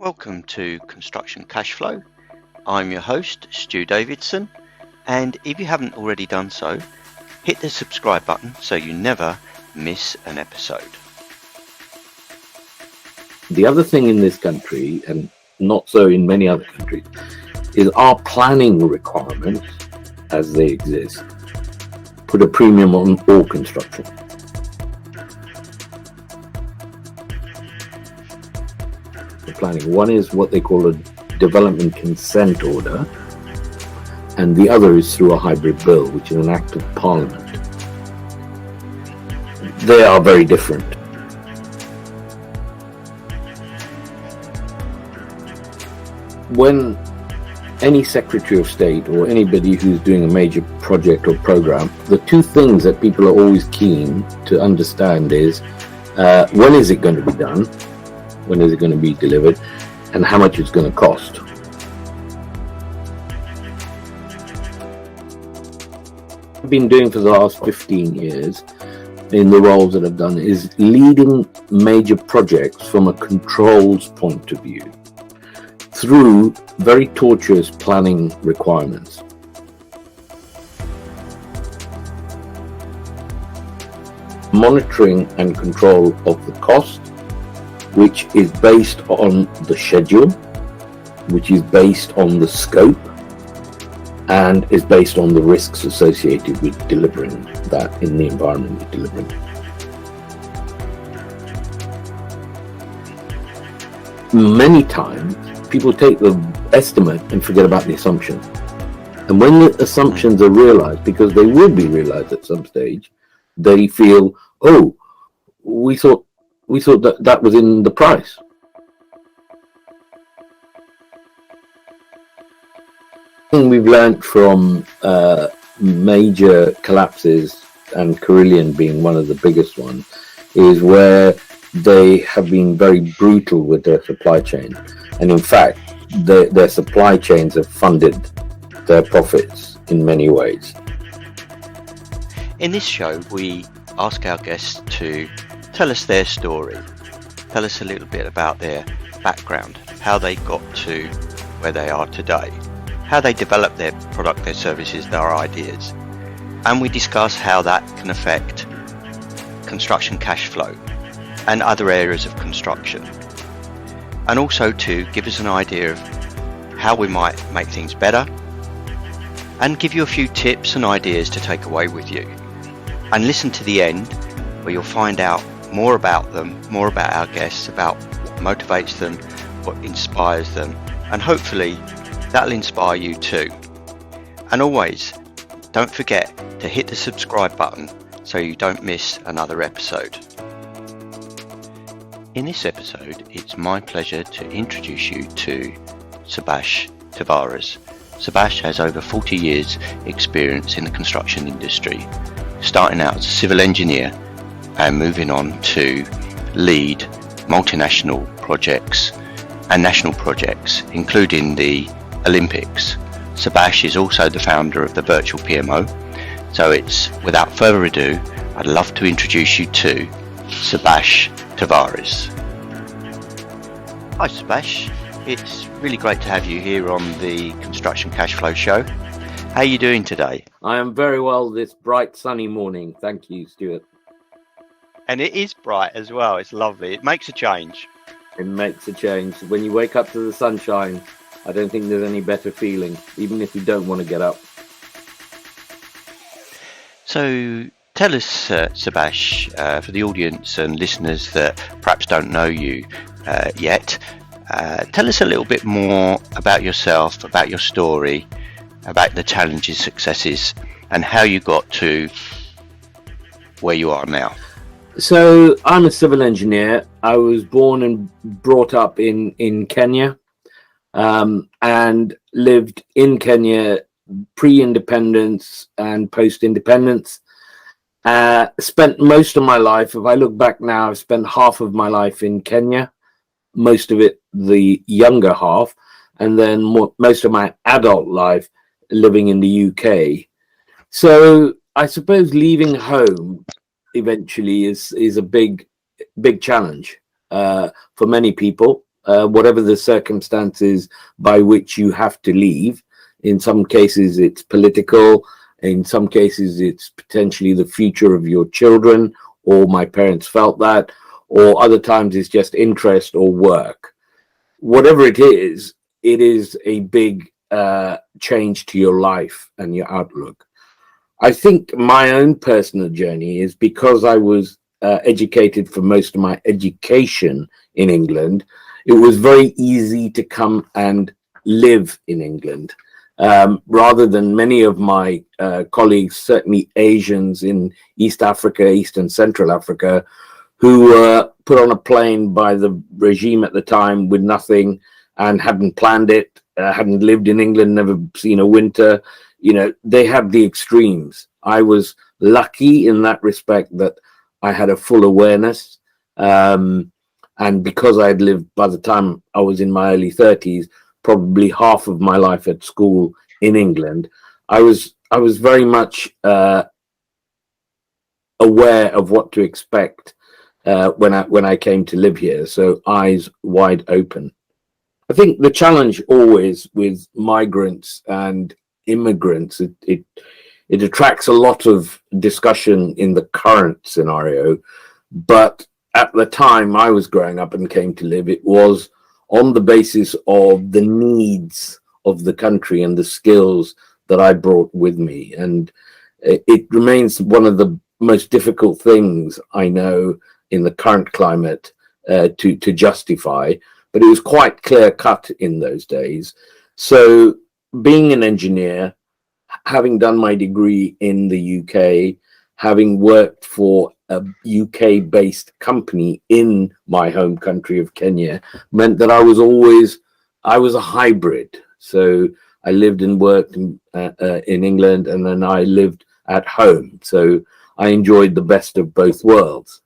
Welcome to Construction Cashflow. I'm your host, Stu Davidson, and if you haven't already done so, hit the subscribe button so you never miss an episode. The other thing in this country, and not so in many other countries, is our planning requirements, as they exist, put a premium on all construction. The planning. One is what they call a development consent order, and the other is through a hybrid bill, which is an act of parliament. They are very different. When any Secretary of State or anybody who's doing a major project or program, the two things that people are always keen to understand is when is it going to be done, when is it going to be delivered, and how much it's going to cost. I've been doing for the last 15 years in the roles that I've done is leading major projects from a controls point of view through very tortuous planning requirements. Monitoring and control of the cost, which is based on the schedule, which is based on the scope, and is based on the risks associated with delivering that in the environment you're delivering. Many times, people take the estimate and forget about the assumption. And when the assumptions are realized, because they will be realized at some stage, they feel, oh, we thought that was in the price. Thing we've learned from major collapses, and Cathedral being one of the biggest ones, is where they have been very brutal with their supply chain. And in fact, their supply chains have funded their profits in many ways. In this show, we ask our guests to tell us their story, tell us a little bit about their background, how they got to where they are today, how they develop their product, their services, their ideas, and we discuss how that can affect construction cash flow and other areas of construction, and also to give us an idea of how we might make things better and give you a few tips and ideas to take away with you. And listen to the end where you'll find out more about them, more about our guests, about what motivates them, what inspires them, and hopefully that'll inspire you too. And always, don't forget to hit the subscribe button so you don't miss another episode. In this episode, it's my pleasure to introduce you to Subash Tavares. Subash has over 40 years experience in the construction industry, starting out as a civil engineer and moving on to lead multinational projects and national projects, including the Olympics. Subash is also the founder of the Virtual PMO. So it's, without further ado, I'd love to introduce you to Subash Tavares. Hi Subash, it's really great to have you here on the Construction Cashflow show. How are you doing today? I am very well this bright sunny morning. Thank you, Stuart. And it is bright as well. It's lovely. It makes a change. It makes a change. When you wake up to the sunshine, I don't think there's any better feeling, even if you don't want to get up. So tell us, Subash, for the audience and listeners that perhaps don't know you yet, tell us a little bit more about yourself, about your story, about the challenges, successes, and how you got to where you are now. So I'm a civil engineer. I was born and brought up in Kenya, and lived in Kenya pre-independence and post-independence. Spent most of my life, if I look back now, I've spent half of my life in Kenya, most of it the younger half, and then most of my adult life living in the UK. So I suppose leaving home eventually is a big challenge for many people. whatever the circumstances by which you have to leave. In some cases, it's political. In some cases, it's potentially the future of your children, or my parents felt that, or other times it's just interest or work. Whatever it is a big change to your life and your outlook. I think my own personal journey is because I was educated for most of my education in England. It was very easy to come and live in England, rather than many of my colleagues, certainly Asians in East Africa, East and Central Africa, who were put on a plane by the regime at the time with nothing and hadn't planned it, hadn't lived in England, never seen a winter. You know, they had the extremes. I was lucky in that respect that I had a full awareness. And because I had lived, by the time I was in my early 30s, probably half of my life at school in England, I was very much aware of what to expect when I came to live here. So eyes wide open. I think the challenge always with migrants and immigrants, it attracts a lot of discussion in the current scenario, but at the time I was growing up and came to live, it was on the basis of the needs of the country and the skills that I brought with me. And it remains one of the most difficult things I know in the current climate to justify, but it was quite clear cut in those days. So being an engineer, having done my degree in the UK, having worked for a UK-based company in my home country of Kenya, meant that I was a hybrid. So I lived and worked in England, and then I lived at home. So I enjoyed the best of both worlds.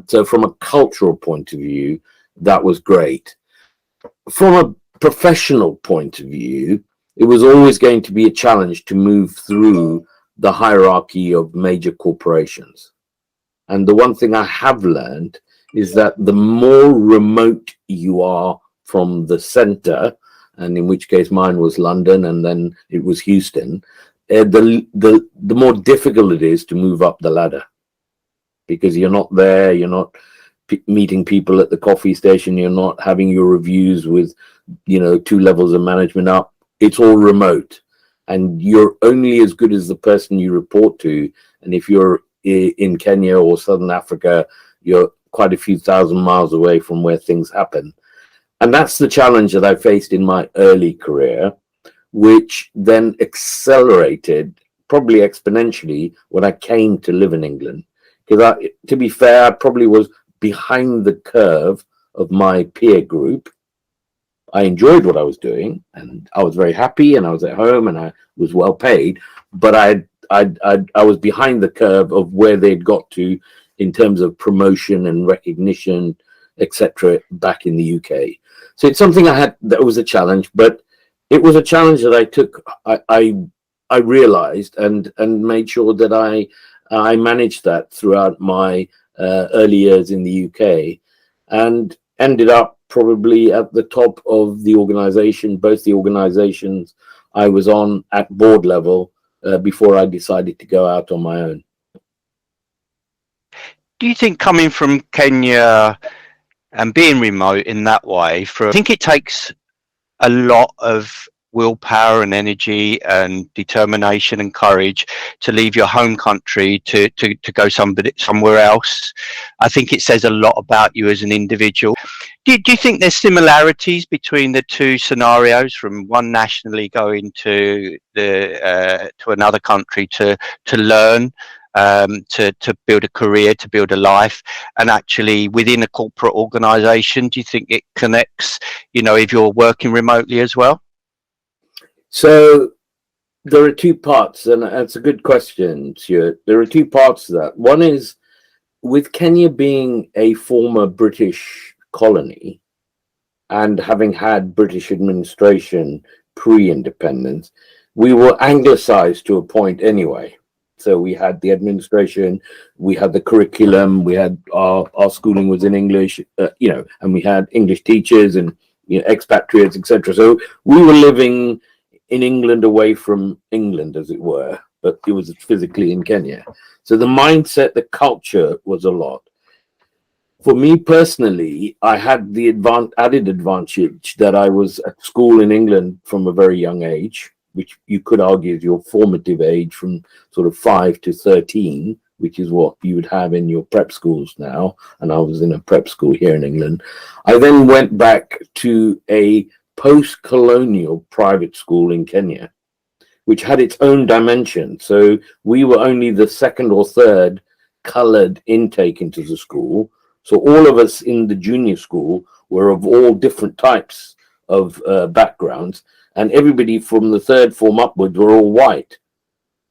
So from a cultural point of view, that was great. From a professional point of view, it was always going to be a challenge to move through the hierarchy of major corporations. And the one thing I have learned is that the more remote you are from the center, and in which case mine was London and then it was Houston, the more difficult it is to move up the ladder, because you're not there, you're not meeting people at the coffee station, you're not having your reviews with, 2 levels of management up. It's all remote, and you're only as good as the person you report to. And if you're in Kenya or Southern Africa, you're quite a few thousand miles away from where things happen. And that's the challenge that I faced in my early career, which then accelerated probably exponentially when I came to live in England. Because to be fair, I probably was behind the curve of my peer group. I enjoyed what I was doing, and I was very happy, and I was at home, and I was well paid. But I was behind the curve of where they'd got to in terms of promotion and recognition, etc., back in the UK. So it's something that was a challenge, but it was a challenge that I took. I realized and made sure that I managed that throughout my early years in the UK, and ended up probably at the top of the organization, both the organizations I was on at board level, before I decided to go out on my own. Do you think coming from Kenya and being remote in that way, I think it takes a lot of willpower and energy and determination and courage to leave your home country to go somewhere else? I think it says a lot about you as an individual. Do you think there's similarities between the two scenarios, from one nationally going to another country to learn, to build a career, to build a life, and actually within a corporate organization? Do you think it connects, if you're working remotely as well? So there are two parts, and that's a good question, Stuart. There are two parts to that. One is, with Kenya being a former British colony and having had British administration pre-independence, we were anglicized to a point anyway. So we had the administration, we had the curriculum, we had our schooling was in English, and we had English teachers and expatriates, etc. So we were living in England away from England, as it were, but it was physically in Kenya. So the mindset, the culture was a lot. For me personally, I had the added advantage that I was at school in England from a very young age, which you could argue is your formative age from sort of 5 to 13, which is what you would have in your prep schools now. And I was in a prep school here in England. I then went back to a post-colonial private school in Kenya, which had its own dimension. So we were only the second or third colored intake into the school. So all of us in the junior school were of all different types of backgrounds, and everybody from the third form upwards were all white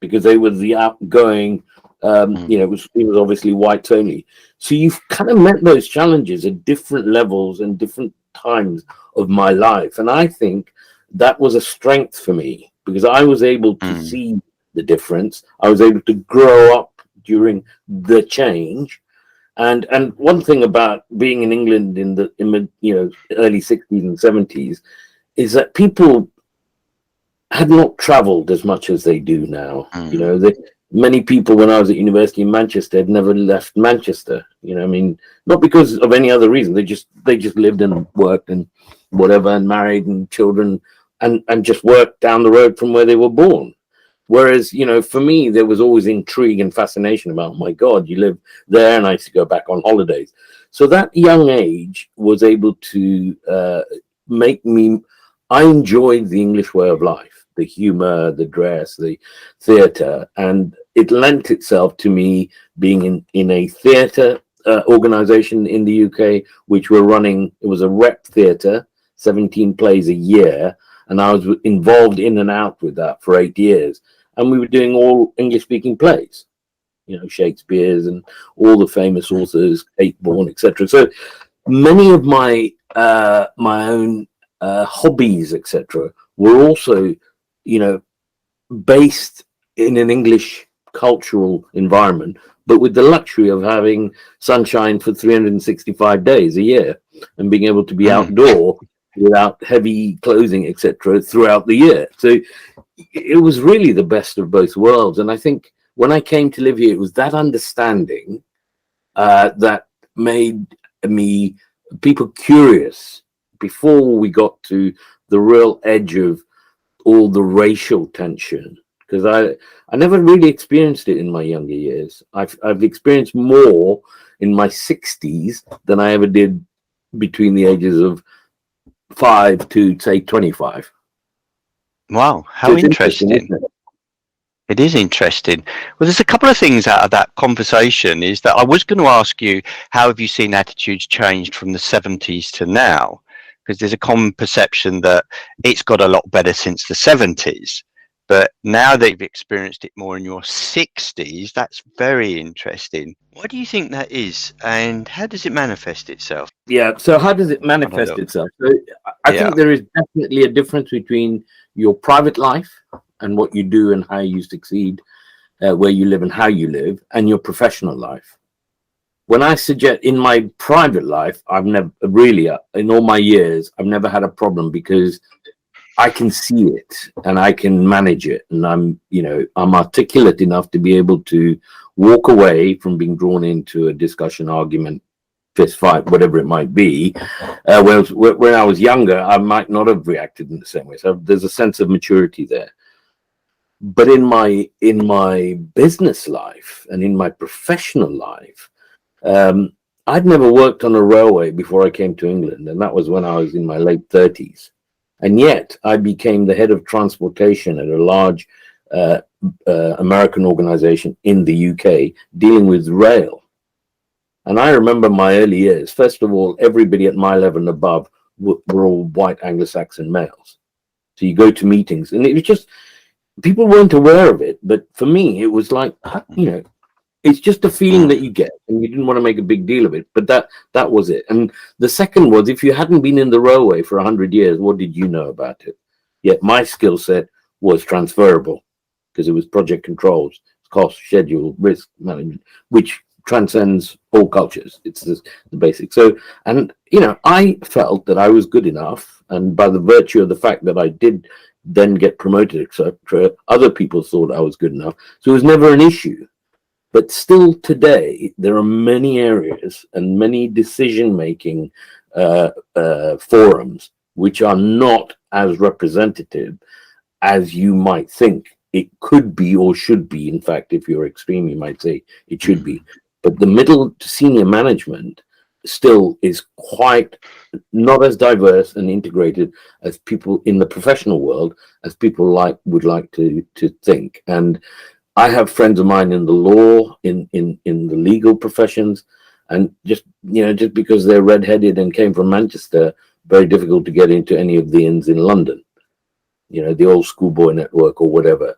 because they were the outgoing, it was obviously whites only. So you've kind of met those challenges at different levels and different times of my life. And I think that was a strength for me because I was able to see the difference. I was able to grow up during the change. And one thing about being in England in the early 60s and 70s is that people had not traveled as much as they do now. Many people when I was at university in Manchester had never left Manchester. Not because of any other reason. They just lived and worked and whatever and married and children and just worked down the road from where they were born. Whereas, for me, there was always intrigue and fascination about, oh my God, you live there, and I used to go back on holidays. So that young age was able to I enjoyed the English way of life, the humor, the dress, the theater, and it lent itself to me being in a theater organization in the UK, which were running, it was a rep theater, 17 plays a year, and I was involved in and out with that for 8 years. And we were doing all English-speaking plays, Shakespeare's and all the famous authors, Kate Bourne, etc. So many of my own hobbies, etc., were also, based in an English cultural environment, but with the luxury of having sunshine for 365 days a year and being able to be outdoor without heavy clothing, etc., throughout the year. So it was really the best of both worlds. And I think when I came to live here, it was that understanding that made people curious before we got to the real edge of all the racial tension. Because I never really experienced it in my younger years. I've experienced more in my 60s than I ever did between the ages of 5 to say 25. Wow, how interesting. It is interesting. Well, there's a couple of things out of that conversation is that I was going to ask you, how have you seen attitudes changed from the 70s to now? Because there's a common perception that it's got a lot better since the 70s. But now that you've experienced it more in your 60s, that's very interesting. Why do you think that is? And how does it manifest itself? Yeah, so how does it manifest itself? So I think there is definitely a difference between your private life and what you do and how you succeed, where you live and how you live, and your professional life. When I suggest in my private life, I've never really, in all my years, I've never had a problem because I can see it and I can manage it. And I'm articulate enough to be able to walk away from being drawn into a discussion, argument, fist fight, whatever it might be. Whereas when I was younger, I might not have reacted in the same way. So there's a sense of maturity there. But in my business life and in my professional life, I'd never worked on a railway before I came to England. And that was when I was in my late 30s. And yet I became the head of transportation at a large American organization in the UK dealing with rail. And I remember my early years. First of all, everybody at my level and above were all white Anglo-Saxon males. So you go to meetings and it was just, people weren't aware of it. But for me, it was like, it's just a feeling that you get and you didn't want to make a big deal of it. But that was it. And the second was, if you hadn't been in the railway for 100 years, what did you know about it? Yet my skill set was transferable because it was project controls, cost, schedule, risk management, which transcends all cultures. It's the basic. So, and I felt that I was good enough, and by the virtue of the fact that I did then get promoted, etc., other people thought I was good enough. So it was never an issue. But still today, there are many areas and many decision-making forums which are not as representative as you might think it could be or should be. In fact, if you're extreme, you might say it should be. But the middle to senior management still is quite not as diverse and integrated as people in the professional world, as people would like to think. And I have friends of mine in the law, in the legal professions, and just because they're redheaded and came from Manchester, very difficult to get into any of the inns in London, the old schoolboy network or whatever.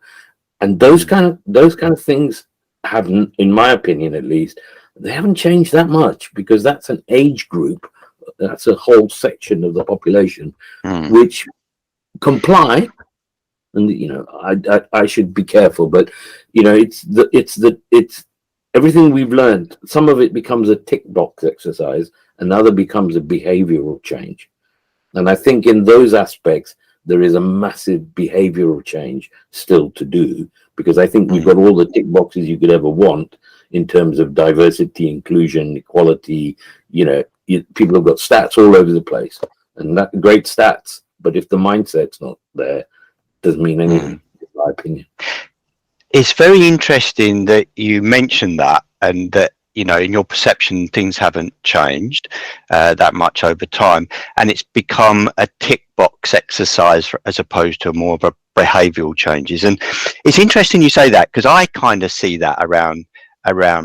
And those kind of things haven't, in my opinion at least, they haven't changed that much, because that's an age group, that's a whole section of the population which comply. And I should be careful, but it's everything we've learned. Some of it becomes a tick box exercise, and other becomes a behavioral change. And I think in those aspects there is a massive behavioral change still to do, because I think we've got all the tick boxes you could ever want in terms of diversity, inclusion, equality. People have got stats all over the place, and that great stats. But if the mindset's not there, doesn't mean anything, in my opinion. It's very interesting that you mentioned that, and that in your perception things haven't changed that much over time, and it's become a tick box exercise as opposed to more of a behavioral changes. And it's interesting you say that, because I kind of see that around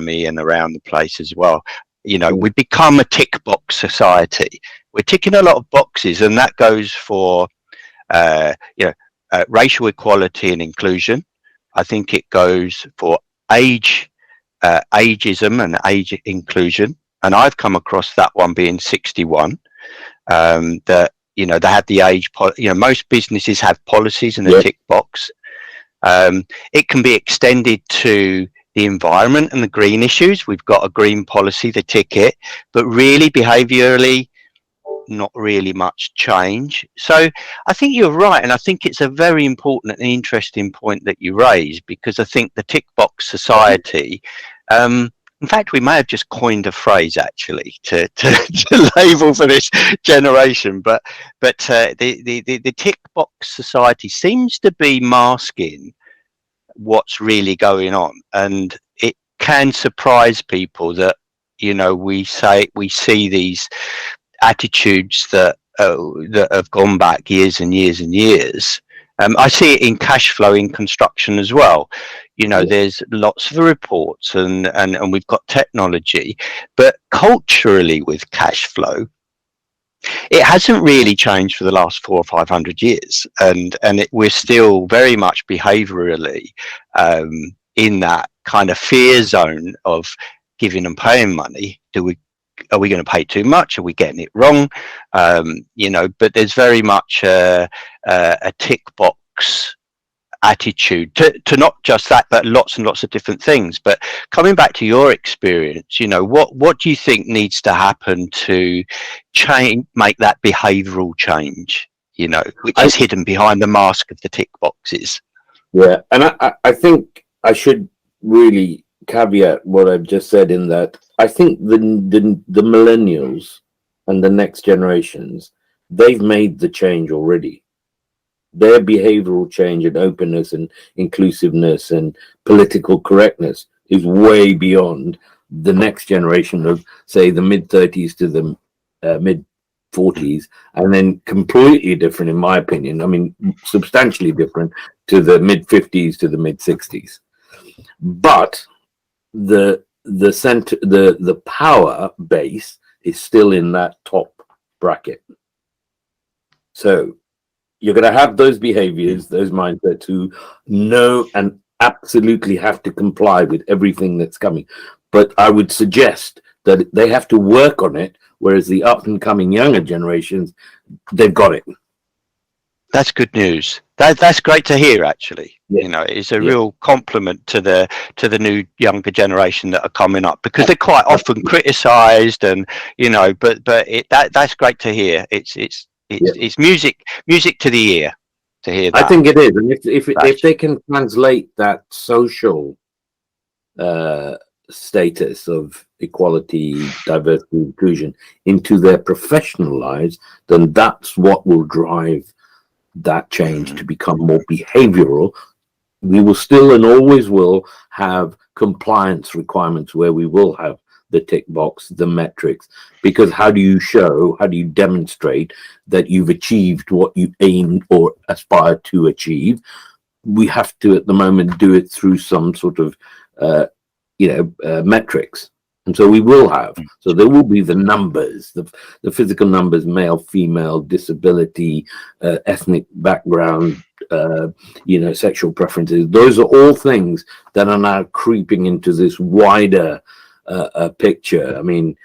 me and around the place as well. We've become a tick box society. We're ticking a lot of boxes, and that goes for racial equality and inclusion. I think it goes for ageism and age inclusion. And I've come across that one being 61. That they have the age. Most businesses have policies and a tick box. It can be extended to the environment and the green issues. We've got a green policy, the ticket, but really behaviourally, not really much change. So I think you're right, and I think it's a very important and interesting point that you raise, because I think the tick box society, in fact we may have just coined a phrase actually to label for this generation, but the tick box society seems to be masking what's really going on, and it can surprise people that we see these attitudes that have gone back years and years and years. I see it in cash flow in construction as well. There's lots of reports and we've got technology, but culturally with cash flow, it hasn't really changed for the last 400 or 500 years, and we're still very much behaviorally in that kind of fear zone of giving and paying money. Are we going to pay too much? Are we getting it wrong? But there's very much a tick box attitude to not just that, but lots and lots of different things. But coming back to your experience, what do you think needs to happen to make that behavioral change, which is hidden behind the mask of the tick boxes? Yeah, and I think I should really caveat what I've just said, in that I think the millennials and the next generations, they've made the change already. Their behavioral change and openness and inclusiveness and political correctness is way beyond the next generation of, say, the mid-30s to the mid-40s, and then completely different, in my opinion. I mean, substantially different to the mid-50s to the mid-60s. But the power base is still in that top bracket. So you're going to have those behaviors, those mindsets who know and absolutely have to comply with everything that's coming. But I would suggest that they have to work on it, whereas the up and coming younger generations, they've got it. That's good news. That's great to hear. Actually, Yeah. you know, it's a real compliment to the new younger generation that are coming up, because they're quite often criticised, and you know, but that's great to hear. It's music to the ear to hear that. I think it is, and if they can translate that social status of equality, diversity, inclusion into their professional lives, then that's what will drive that change to become more behavioral. We will still and always will have compliance requirements where we will have the tick box, the metrics, because how do you demonstrate that you've achieved what you aim or aspire to achieve? We have to at the moment do it through some sort of metrics, and so we will have, so there will be the numbers, the physical numbers, male, female, disability, ethnic background, sexual preferences. Those are all things that are now creeping into this wider picture. I mean,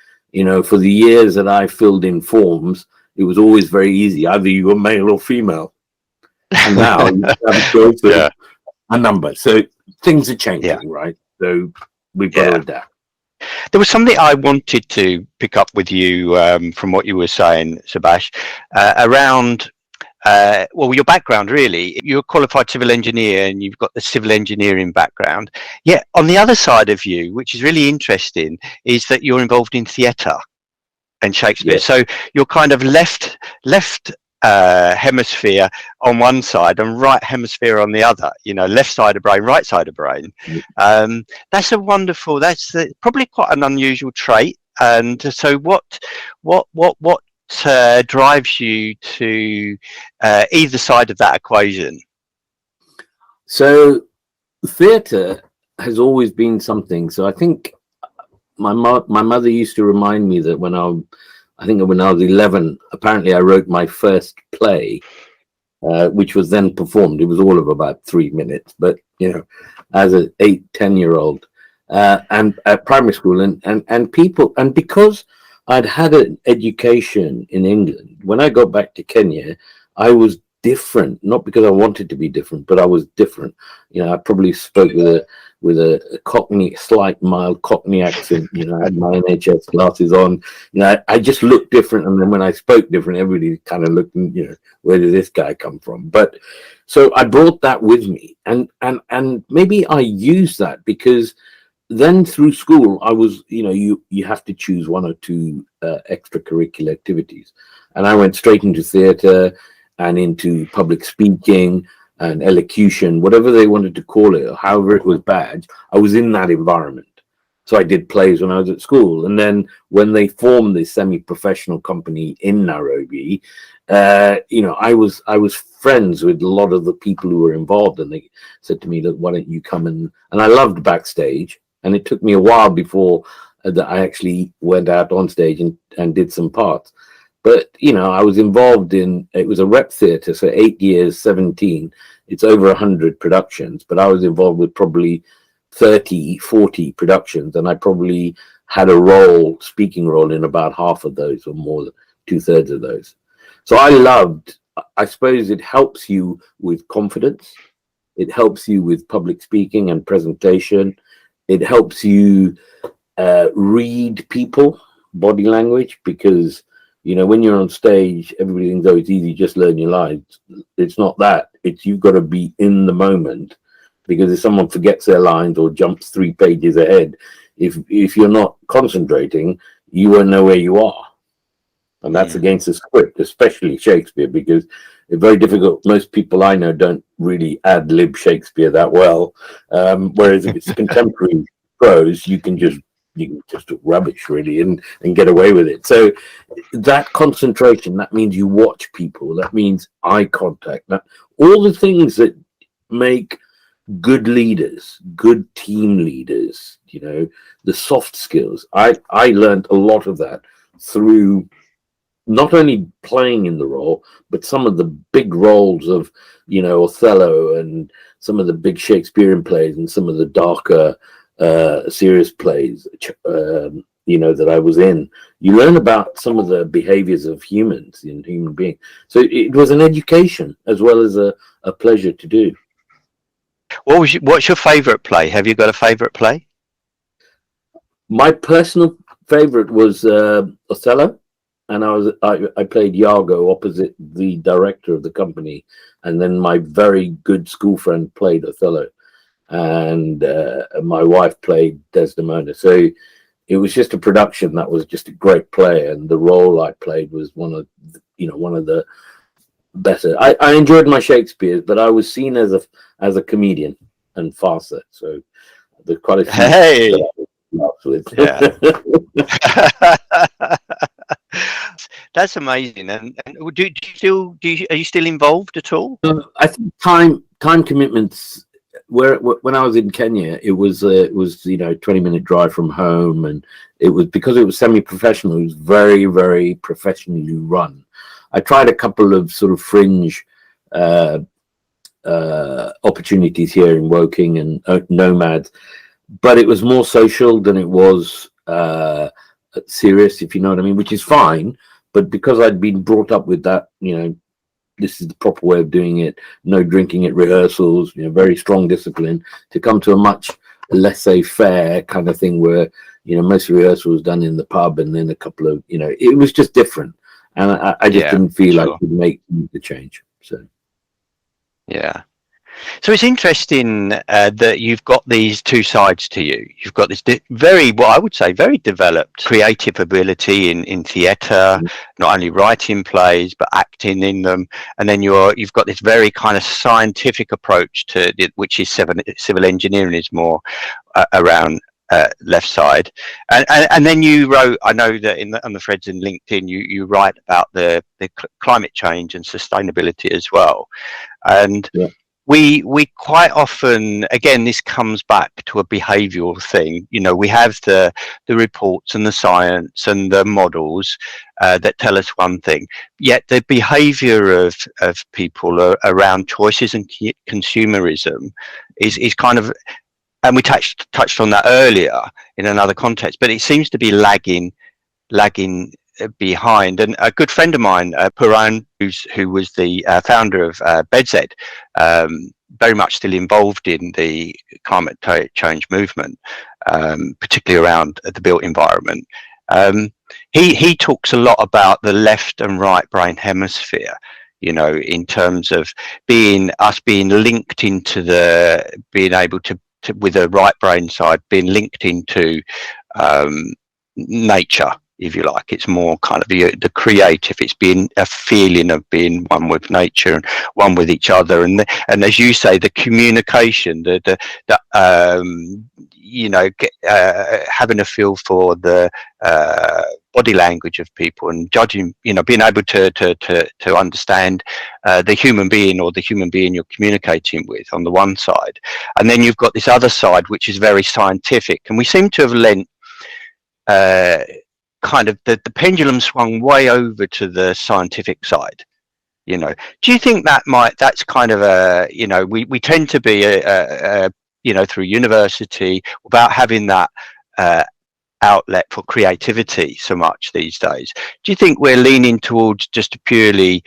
for the years that I filled in forms, it was always very easy, either you were male or female, and now you have to go through a number. So things are changing, right? So we've got to adapt. There was something I wanted to pick up with you from what you were saying, Subash, around your background. Really, you're a qualified civil engineer and you've got the civil engineering background. Yet on the other side of you, which is really interesting, is that you're involved in theatre and Shakespeare. Yes. So you're kind of left hemisphere on one side and right hemisphere on the other, left side of brain, right side of brain. That's probably quite an unusual trait. And so what drives you to either side of that equation? So theatre has always been something. So I think my mother used to remind me that when I was 11, apparently I wrote my first play, which was then performed. It was all of about 3 minutes, but as an 8-10-year-old, and at primary school, and people, and because I'd had an education in England, when I got back to Kenya, I was different. Not because I wanted to be different, but I was different. I probably spoke with a Cockney, slight mild Cockney accent. I had my NHS glasses on. I just looked different, and then when I spoke different, everybody kind of looked, where did this guy come from? But so I brought that with me, and maybe I used that because then through school I was, you have to choose one or two extracurricular activities, and I went straight into theatre and into public speaking and elocution, whatever they wanted to call it, or however it was badged. I was in that environment. So I did plays when I was at school. And then when they formed this semi-professional company in Nairobi, I was friends with a lot of the people who were involved. And they said to me, look, why don't you come and I loved backstage. And it took me a while before that I actually went out on stage and did some parts. But, I was involved it was a rep theatre, so 8 years, 17, it's over 100 productions, but I was involved with probably 30, 40 productions, and I probably had a speaking role in about half of those, or more than 2/3 of those. So I suppose it helps you with confidence. It helps you with public speaking and presentation. It helps you read people, body language, because when you're on stage, everybody thinks, oh, it's easy, just learn your lines. It's not that. It's you've got to be in the moment, because if someone forgets their lines or jumps 3 pages ahead, if you're not concentrating, you won't know where you are. And that's against the script, especially Shakespeare, because it's very difficult. Most people I know don't really ad-lib Shakespeare that well. Whereas if it's contemporary prose, you can just talk rubbish, really, and get away with it. So that concentration, that means you watch people, that means eye contact, all the things that make good leaders, good team leaders, the soft skills. I learned a lot of that through not only playing in the role, but some of the big roles of, Othello, and some of the big Shakespearean plays, and some of the darker serious plays, that I was in, you learn about some of the behaviors of humans and human beings. So it was an education as well as a pleasure to do. What's your favorite play? Have you got a favorite play? My personal favorite was Othello, and I played Iago opposite the director of the company, and then my very good school friend played Othello, and my wife played Desdemona. So it was just a production that was just a great play, and the role I played was one of the better. I enjoyed my Shakespeare, but I was seen as a comedian and farcer. So there's quite a few Hey, with. yeah. That's amazing. And are you still involved at all? I think time commitments. When I was in Kenya, it was 20-minute drive from home, and it was because it was semi-professional. It was very, very professionally run. I tried a couple of sort of fringe opportunities here in Woking and Nomads, but it was more social than it was serious, if you know what I mean, which is fine. But because I'd been brought up with that, this is the proper way of doing it, no drinking at rehearsals, very strong discipline, to come to a much laissez-faire kind of thing where, most rehearsals done in the pub, and then a couple of, it was just different. And I just didn't feel like I could make the change. So, yeah. So it's interesting that you've got these two sides to you. You've got this what I would say, very developed creative ability in theatre, not only writing plays but acting in them, and then you've got this very kind of scientific approach to it, which is civil engineering is more around left side, and then you wrote. I know that on the threads in LinkedIn, you write about the climate change and sustainability as well, and. Yeah. We quite often, again, this comes back to a behavioural thing. We have the reports and the science and the models that tell us one thing, yet the behaviour of people around choices and consumerism is kind of, and we touched on that earlier in another context, but it seems to be lagging behind. And a good friend of mine, Puran, who was the founder of BedZ, very much still involved in the climate change movement, particularly around the built environment. He talks a lot about the left and right brain hemisphere, in terms of being linked into being able to with the right brain side being linked into nature, if you like. It's more kind of the creative. It's being a feeling of being one with nature and one with each other, and as you say, the communication, having a feel for the body language of people and judging, being able to understand the human being or the human being you're communicating with on the one side, and then you've got this other side which is very scientific, and we seem to have lent kind of the pendulum swung way over to the scientific side. Do you think that's kind of we tend to be through university without having that outlet for creativity so much these days? Do you think we're leaning towards just trying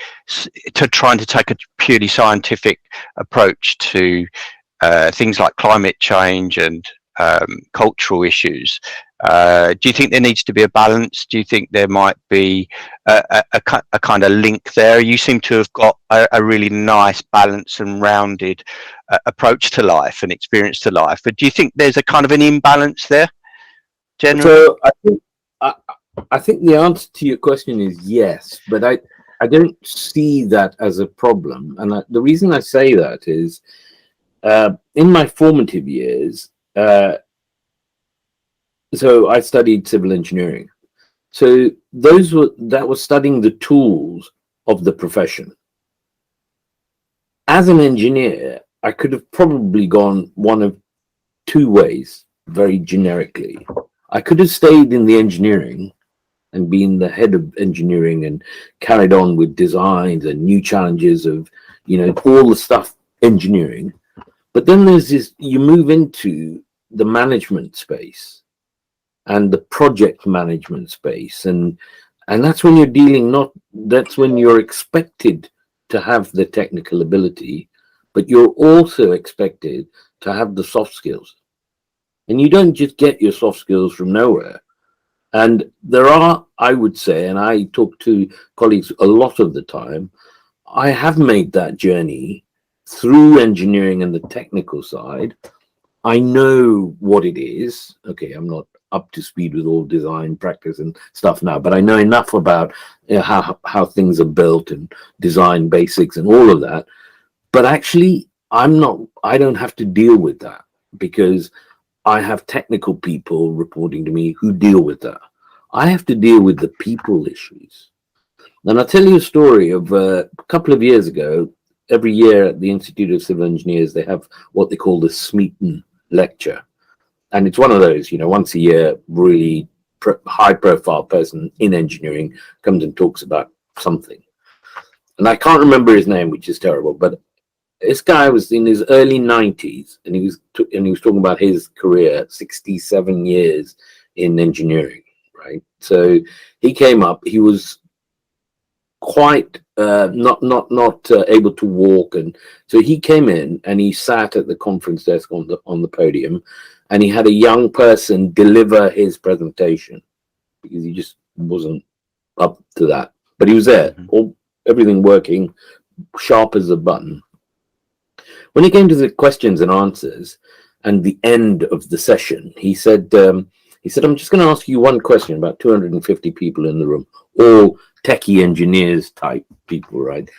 to take a purely scientific approach to things like climate change and cultural issues? Do you think there needs to be a balance? Do you think there might be a kind of link there? You seem to have got a really nice balance and rounded approach to life and experience to life, but do you think there's a kind of an imbalance there generally? So I think the answer to your question is yes, but I don't see that as a problem, and the reason I say that is in my formative years. So I studied civil engineering. So that was studying the tools of the profession. As an engineer, I could have probably gone one of two ways, very generically. I could have stayed in the engineering and been the head of engineering and carried on with designs and new challenges of, all the stuff engineering. But then there's you move into the management space. and the project management space. And that's when you're dealing, that's when you're expected to have the technical ability, but you're also expected to have the soft skills. And you don't just get your soft skills from nowhere. And there are, I would say, and I talk to colleagues a lot of the time, I have made that journey through engineering and the technical side. I know what it is. Okay, I'm not up to speed with all design practice and stuff now, but I know enough about how things are built and design basics and all of that. But actually, I don't have to deal with that, because I have technical people reporting to me who deal with that. I have to deal with the people issues. And I'll tell you a story of a couple of years ago. Every year at the Institute of Civil Engineers, they have what they call the Smeaton Lecture. And it's one of those, once a year, really high profile person in engineering comes and talks about something. And I can't remember his name, which is terrible, but this guy was in his early 90s, and he was talking about his career, 67 years in engineering, right? So he came up, he was quite not able to walk, and so he came in and he sat at the conference desk on the podium, and he had a young person deliver his presentation because he just wasn't up to that. But he was there, everything working, sharp as a button. When he came to the questions and answers and the end of the session, he said, I'm just going to ask you one question. About 250 people in the room, all techie engineers type people, right?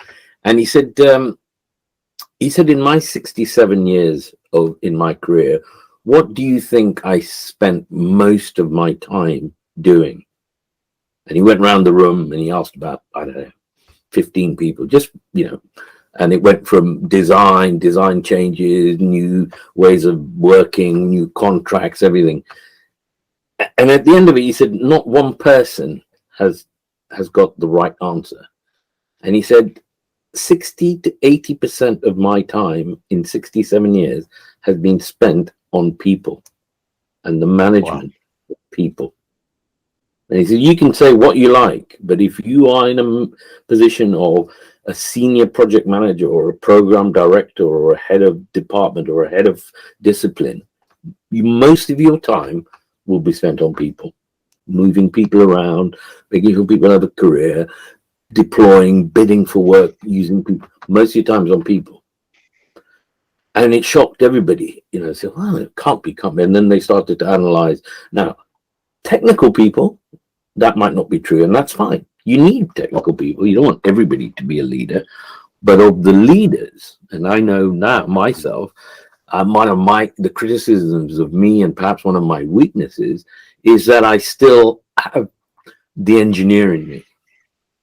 And he said, in my 67 years in my career, what do you think I spent most of my time doing? And he went around the room and he asked about, I don't know, 15 people, just, and it went from design changes, new ways of working, new contracts, everything. And at the end of it, he said, not one person has got the right answer. And he said, 60 to 80% of my time in 67 years has been spent on people and the management of people. And he said, you can say what you like, but if you are in a position of a senior project manager or a program director or a head of department or a head of discipline, most of your time will be spent on people, moving people around, making sure people have a career, deploying, bidding for work, using people. Most of your time is on people. And it shocked everybody, said, well, it can't be. And then they started to analyze. Now, technical people, that might not be true, and that's fine. You need technical people. You don't want everybody to be a leader. But of the leaders, and I know now myself, one of the criticisms of me, and perhaps one of my weaknesses, is that I still have the engineer in me.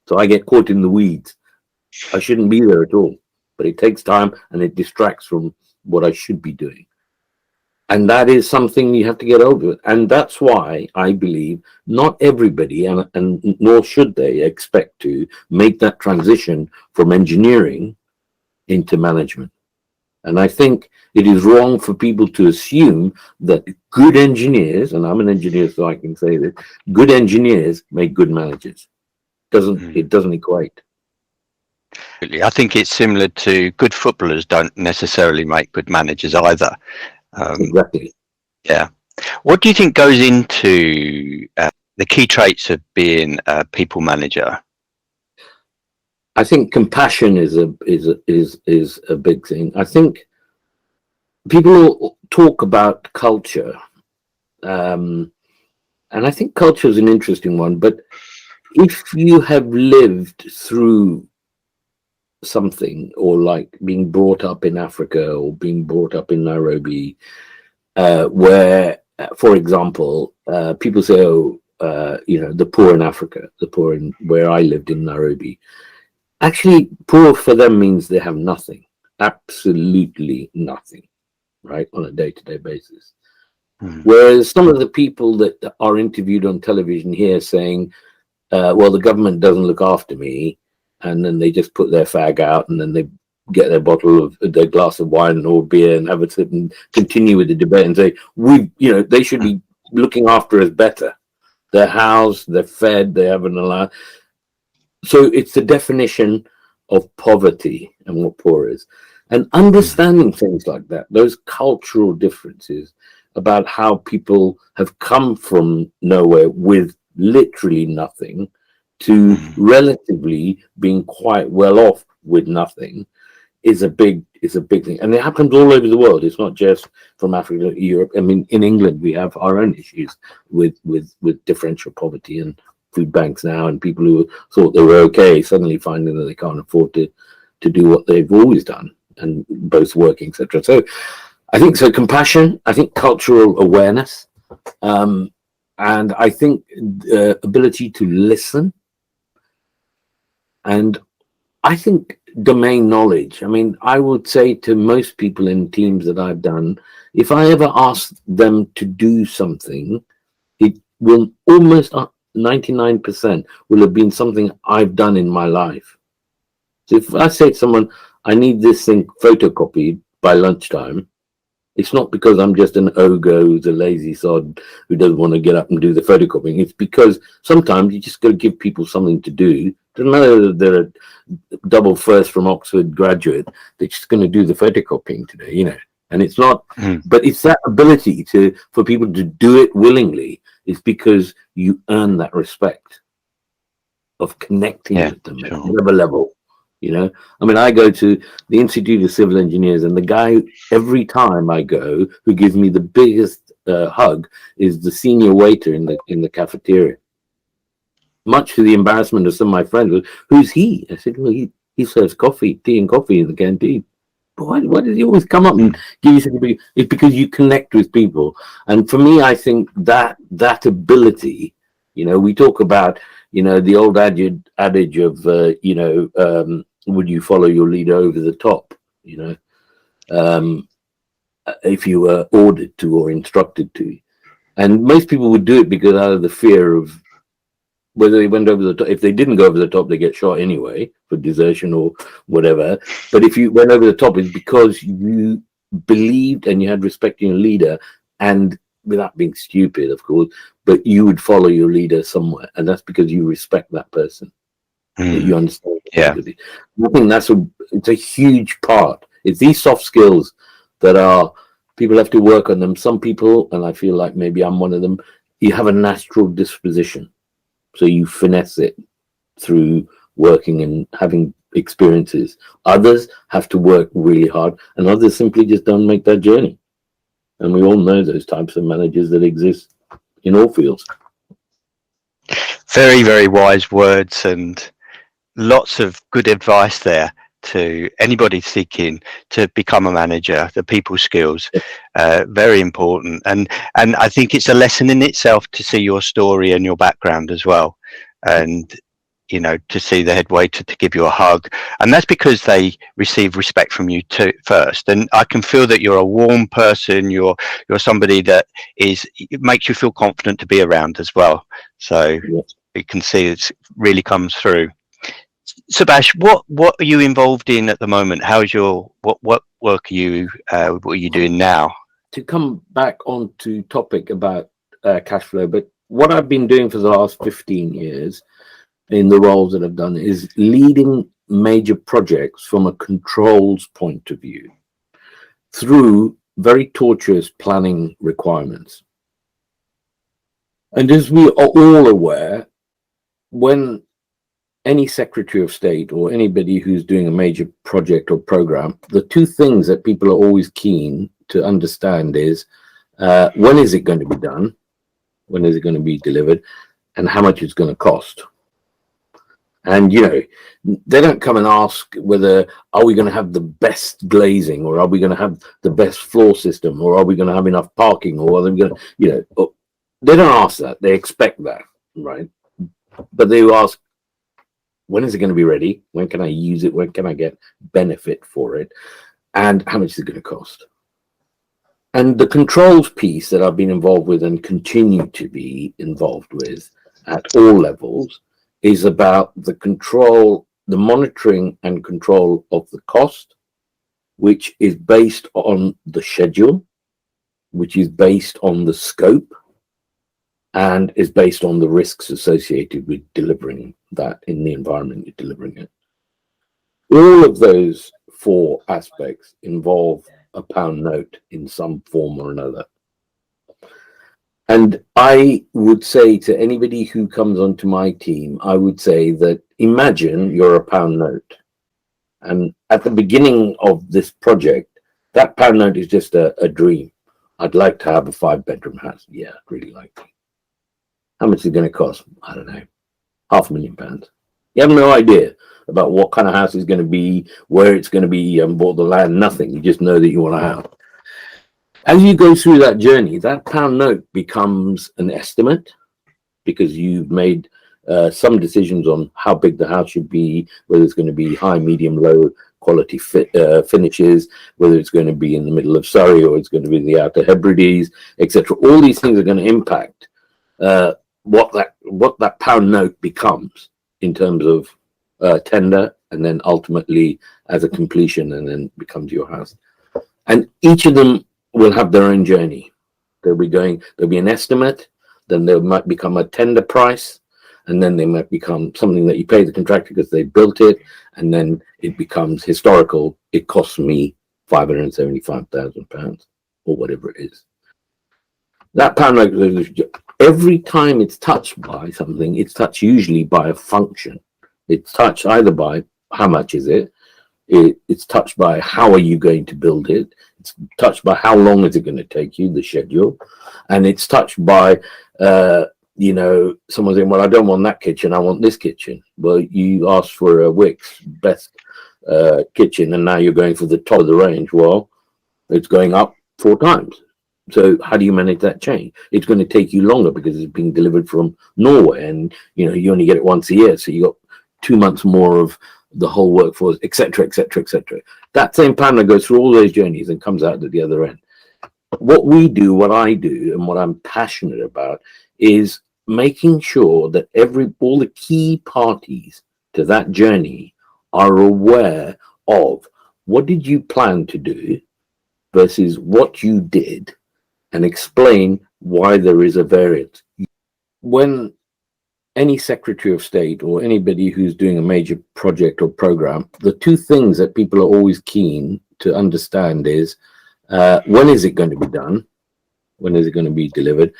So I get caught in the weeds. I shouldn't be there at all. But it takes time and it distracts from what I should be doing. And that is something you have to get over. And that's why I believe not everybody, and nor should they, expect to make that transition from engineering into management. And I think it is wrong for people to assume that good engineers, and I'm an engineer so I can say this, good engineers make good managers. It doesn't equate. I think it's similar to good footballers don't necessarily make good managers either. Exactly. Yeah. What do you think goes into the key traits of being a people manager? I think compassion is a big thing. I think people talk about culture, and I think culture is an interesting one. But if you have lived through something, or like being brought up in Africa or being brought up in Nairobi, where, for example, people say, the poor in Africa, the poor in where I lived in Nairobi. Actually, poor for them means they have nothing, absolutely nothing, right, on a day-to-day basis. Whereas some of the people that are interviewed on television here saying, well, the government doesn't look after me, and then they just put their fag out, and then they get their glass of wine or beer and have a sip and continue with the debate and say, they should be looking after us better. They're housed, they're fed, they have an allowance. So it's the definition of poverty and what poor is. And understanding things like that, those cultural differences about how people have come from nowhere with literally nothing to relatively being quite well off with nothing is a big thing. And it happens all over the world. It's not just from Africa to Europe. I mean, in England, we have our own issues with differential poverty and food banks now, and people who thought they were okay suddenly finding that they can't afford to do what they've always done, and both working, etc. So I think compassion, I think cultural awareness, and I think the ability to listen, and I think domain knowledge. I mean, I would say to most people in teams that I've done, if I ever ask them to do something, it will almost 99% will have been something I've done in my life. So if I say to someone, I need this thing photocopied by lunchtime, it's not because I'm just an ogre who's a lazy sod who doesn't want to get up and do the photocopying. It's because sometimes you just got to give people something to do. Doesn't matter that they're a double first from Oxford graduate, they're just going to do the photocopying today, you know. And it's not, but it's that ability for people to do it willingly. It's because you earn that respect of connecting with them at whatever level. You know, I mean, I go to the Institute of Civil Engineers, and the guy every time I go who gives me the biggest hug is the senior waiter in the cafeteria. Much to the embarrassment of some of my friends, who's he? I said, well, he serves tea and coffee in the canteen. But why does he always come up and give you such a big? It's because you connect with people, and for me, I think that ability. You know, we talk about, you know, the old adage of, would you follow your leader over the top? You know, if you were ordered to or instructed to, and most people would do it because out of the fear of whether they went over the top. If they didn't go over the top, they get shot anyway for desertion or whatever. But if you went over the top, it's because you believed and you had respect in your leader, and without being stupid, of course, but you would follow your leader somewhere, and that's because you respect that person. That you understand. I think it's a huge part. It's these soft skills that people have to work on them. Some people, and I feel like maybe I'm one of them, you have a natural disposition, so you finesse it through working and having experiences. Others have to work really hard, and others simply just don't make that journey. And we all know those types of managers that exist in all fields. Very, very wise words, and lots of good advice there to anybody seeking to become a manager. The people skills, very important, and I think it's a lesson in itself to see your story and your background as well, and you know, to see the head waiter to give you a hug, and that's because they receive respect from you too first. And I can feel that you're a warm person. You're somebody that it makes you feel confident to be around as well. So you can see it really comes through. Subash, what are you involved in at the moment? How's your what work what are you doing now? To come back onto topic about cash flow, but what I've been doing for the last 15 years in the roles that I've done is leading major projects from a controls point of view through very tortuous planning requirements. And as we are all aware, when any Secretary of State or anybody who's doing a major project or program, the two things that people are always keen to understand is when is it going to be done, when is it going to be delivered, and how much it's going to cost. And, you know, they don't come and ask whether, are we going to have the best glazing, or are we going to have the best floor system, or are we going to have enough parking, or are they going to, you know, they don't ask that. They expect that, right? But they ask, when is it going to be ready? When can I use it? When can I get benefit for it? And how much is it going to cost? And the controls piece that I've been involved with and continue to be involved with at all levels is about the control, the monitoring and control of the cost, which is based on the schedule, which is based on the scope, and is based on the risks associated with delivering that in the environment you're delivering it. All of those 4 aspects involve a pound note in some form or another. And I would say to anybody who comes onto my team, I would say that imagine you're a pound note. And at the beginning of this project, that pound note is just a dream. I'd like to have a 5-bedroom house. Yeah, I'd really like to. How much is it going to cost? I don't know. £500,000. You have no idea about what kind of house it's going to be, where it's going to be. You haven't bought the land, nothing. You just know that you want a house. As you go through that journey, that pound note becomes an estimate because you've made some decisions on how big the house should be, whether it's going to be high, medium, low quality finishes, whether it's going to be in the middle of Surrey or it's going to be in the Outer Hebrides, etc. All these things are going to impact what that pound note becomes in terms of tender, and then ultimately as a completion, and then becomes your house. And each of them will have their own journey. There'll be an estimate, then there might become a tender price, and then they might become something that you pay the contractor because they built it, and then it becomes historical. It costs me £575,000 or whatever it is. That pound note, every time it's touched by something, it's touched usually by a function. It's touched either by how much is it, it's touched by how are you going to build it, it's touched by how long is it going to take you, the schedule, and it's touched by someone saying, well, I don't want that kitchen, I want this kitchen. Well, you asked for a Wickes best kitchen, and now you're going for the top of the range. Well, it's going up 4 times. So how do you manage that change? It's going to take you longer because it's being delivered from Norway, and you only get it once a year, so you got 2 months more of the whole workforce, etc., etc., etc. That same panel goes through all those journeys and comes out at the other end. What we do, what I do, and what I'm passionate about is making sure that all the key parties to that journey are aware of what did you plan to do versus what you did, and explain why there is a variance. When any Secretary of State or anybody who's doing a major project or program, the 2 things that people are always keen to understand is when is it going to be done, when is it going to be delivered,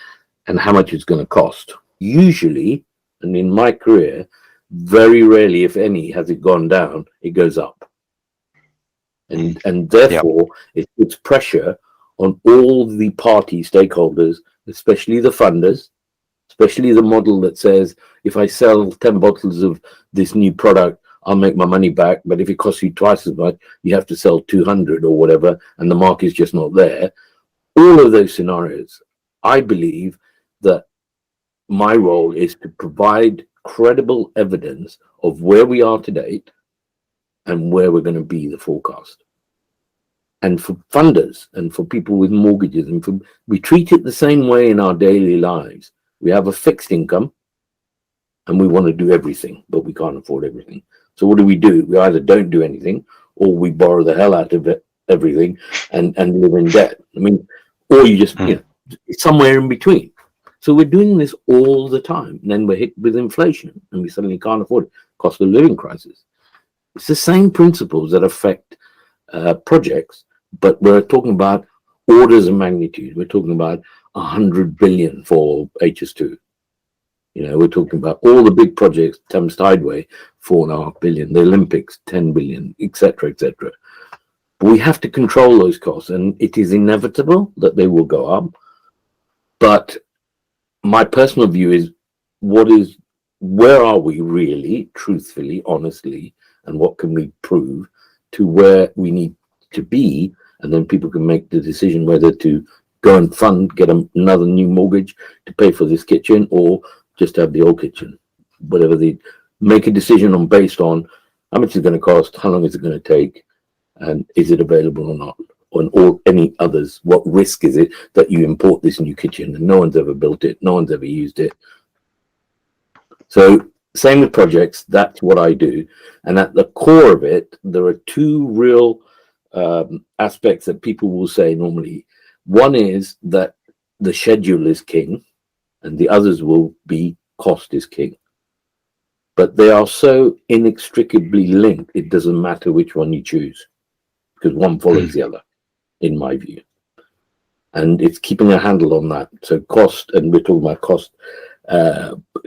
and how much it's going to cost. Usually, and in my career, very rarely, if any, has it gone down, it goes up. And therefore, it puts pressure on all the party stakeholders, especially the funders, especially the model that says, if I sell 10 bottles of this new product, I'll make my money back. But if it costs you twice as much, you have to sell 200 or whatever, and the market's just not there. All of those scenarios, I believe that my role is to provide credible evidence of where we are to date and where we're going to be the forecast. And for funders and for people with mortgages, we treat it the same way in our daily lives. We have a fixed income and we want to do everything, but we can't afford everything. So what do? We either don't do anything, or we borrow the hell out of everything and live in debt. Or you just, it's somewhere in between. So we're doing this all the time. And then we're hit with inflation and we suddenly can't afford it. Cost of living crisis. It's the same principles that affect projects, but we're talking about orders of magnitude. We're talking about 100 billion for HS2. We're talking about all the big projects, Thames Tideway, 4.5 billion, the Olympics, 10 billion, etc., etc. But we have to control those costs, and it is inevitable that they will go up. But my personal view is, where are we really, truthfully, honestly, and what can we prove to where we need to be? And then people can make the decision whether to go and get another new mortgage to pay for this kitchen, or just have the old kitchen. Whatever they make a decision based on how much it's going to cost, how long is it going to take, and is it available or not, or any others. What risk is it that you import this new kitchen and no one's ever built it, no one's ever used it? So same with projects. That's what I do. And at the core of it, there are 2 real aspects that people will say normally. One is that the schedule is king, and the others will be cost is king. But they are so inextricably linked, it doesn't matter which one you choose, because one follows the other, in my view. And it's keeping a handle on that. So cost, and we're talking about cost,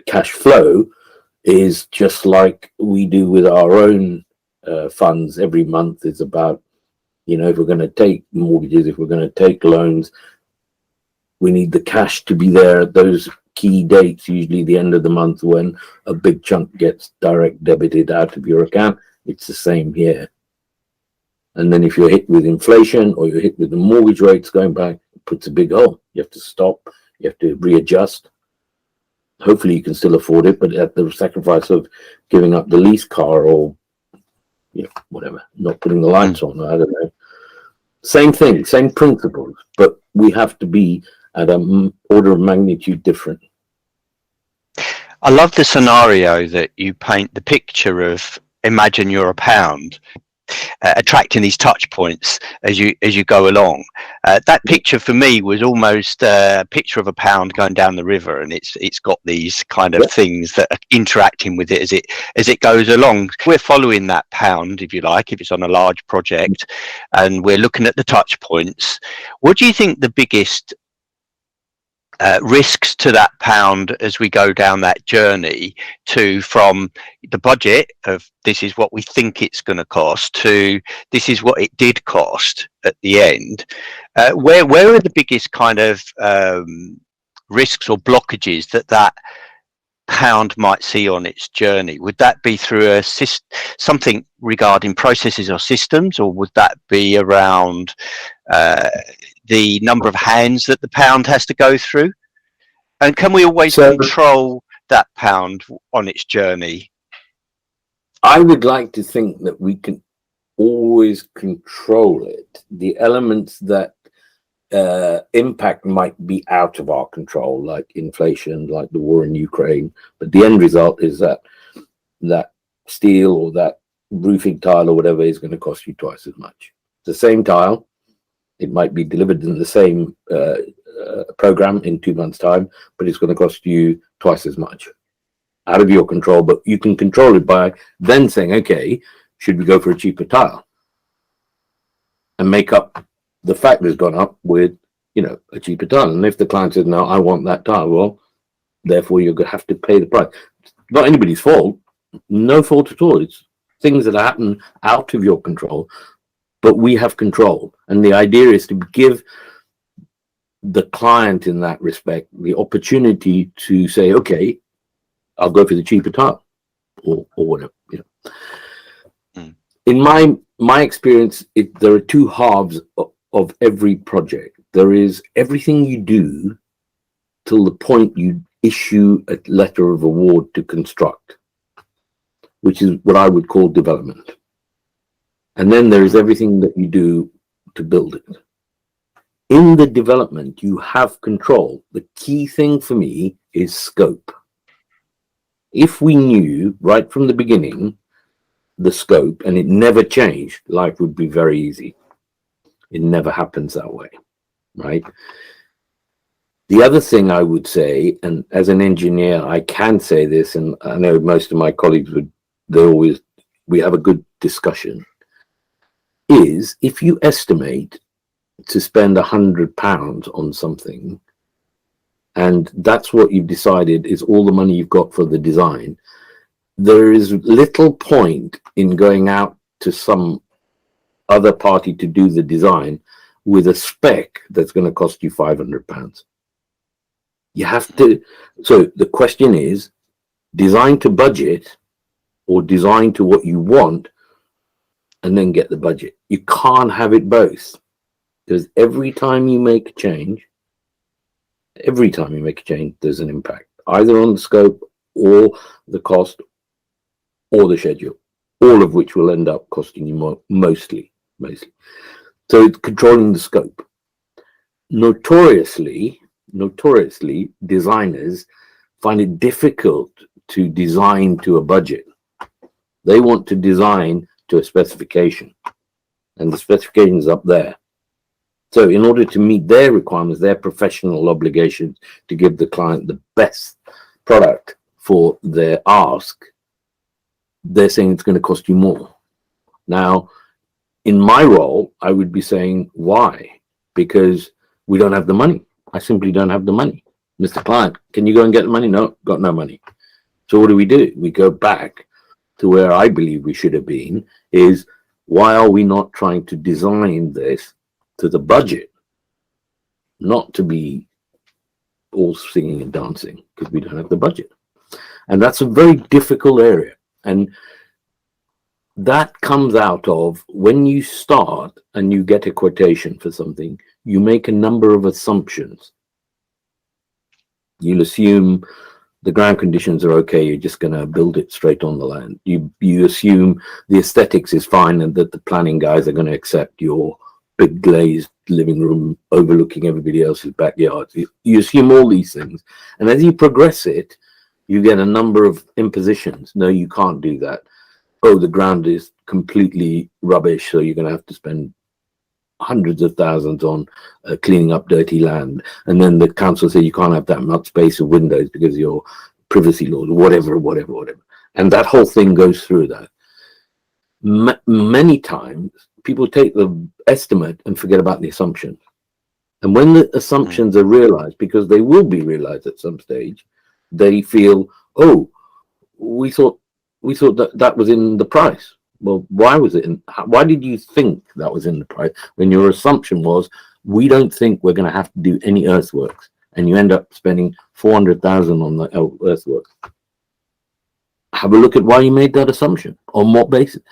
cash flow is just like we do with our own funds every month. It's about, if we're going to take mortgages, if we're going to take loans, we need the cash to be there at those key dates, usually the end of the month when a big chunk gets direct debited out of your account. It's the same here. And then if you're hit with inflation or you're hit with the mortgage rates going back, it puts a big hole. You have to stop. You have to readjust. Hopefully you can still afford it, but at the sacrifice of giving up the lease car or whatever, not putting the lights on, I don't know. Same thing, same principles, but we have to be at an order of magnitude different. I love the scenario that you paint, the picture of imagine you're a pound, attracting these touch points as you go along. That picture for me was almost a picture of a pound going down the river, and it's got these kind of things that are interacting with it as it goes along. We're following that pound, if you like, if it's on a large project, and we're looking at the touch points. What do you think the biggest risks to that pound as we go down that journey from the budget of this is what we think it's going to cost to this is what it did cost at the end? Where are the biggest kind of risks or blockages that pound might see on its journey? Would that be through something regarding processes or systems, or would that be around the number of hands that the pound has to go through? And can we always control that pound on its journey? I would like to think that we can always control it. The elements that impact might be out of our control, like inflation, like the war in Ukraine, but the end result is that steel or that roofing tile or whatever is going to cost you twice as much. The same tile, it might be delivered in the same program in 2 months' time, but it's going to cost you twice as much. Out of your control, but you can control it by then saying, okay, should we go for a cheaper tile? And make up the fact that's gone up with, a cheaper tile. And if the client says, no, I want that tile, well, therefore you're going to have to pay the price. Not anybody's fault, no fault at all. It's things that happen out of your control, but we have control. And the idea is to give the client in that respect the opportunity to say, okay, I'll go for the cheaper tile or whatever. In my experience, there are two halves of every project. There is everything you do till the point you issue a letter of award to construct, which is what I would call development. And then there is everything that you do to build it. In the development, you have control. The key thing for me is scope. If we knew right from the beginning the scope and it never changed, life would be very easy. It never happens that way, right? The other thing I would say, and as an engineer, I can say this, and I know most of my colleagues we have a good discussion, is if you estimate to spend £100 on something, and that's what you've decided is all the money you've got for the design, there is little point in going out to some other party to do the design with a spec that's going to cost you £500. You have to, so the question is, design to budget or design to what you want and then get the budget. You can't have it both, because every time you make a change, there's an impact, either on the scope or the cost or the schedule, all of which will end up costing you more, mostly. So it's controlling the scope. Notoriously, designers find it difficult to design to a budget. They want to design to a specification, and the specification is up there. So in order to meet their requirements, their professional obligations to give the client the best product for their ask, they're saying it's going to cost you more. Now, in my role, I would be saying, why? Because we don't have the money. I simply don't have the money. Mr. Client, can you go and get the money? No, got no money. So what do? We go back to where I believe we should have been, is why are we not trying to design this to the budget, not to be all singing and dancing, because we don't have the budget. And that's a very difficult area. And that comes out of when you start and you get a quotation for something, you make a number of assumptions. You'll assume the ground conditions are okay, you're just going to build it straight on the land. You assume the aesthetics is fine and that the planning guys are going to accept your big glazed living room overlooking everybody else's backyard. You assume all these things. And as you progress it, you get a number of impositions. No, you can't do that. Oh, the ground is completely rubbish, so you're going to have to spend hundreds of thousands on cleaning up dirty land. And then the council say you can't have that much space of windows because of your privacy laws, whatever. And that whole thing goes through that. Many times, people take the estimate and forget about the assumptions. And when the assumptions are realized, because they will be realized at some stage, they feel, oh, we thought that was in the price. Well, why was it why did you think that was in the price when your assumption was we don't think we're going to have to do any earthworks, and you end up spending 400,000 on the earthworks? Have a look at why you made that assumption, on what basis.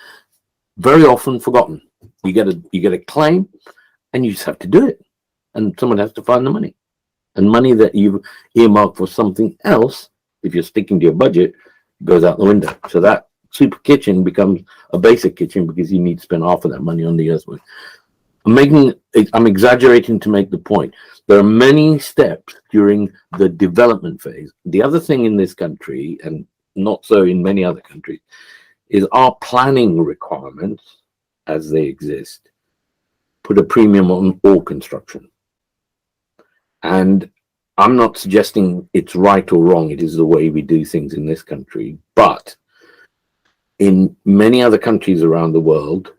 Very often forgotten. You get a claim and you just have to do it, and someone has to find the money, and money that you've earmarked for something else, if you're sticking to your budget, goes out the window. So that super kitchen becomes a basic kitchen because you need to spend half of that money on the earthwork. I'm exaggerating to make the point. There are many steps during the development phase. The other thing in this country, and not so in many other countries, is our planning requirements as they exist put a premium on all construction. And I'm not suggesting it's right or wrong. It is the way we do things in this country. But in many other countries around the world,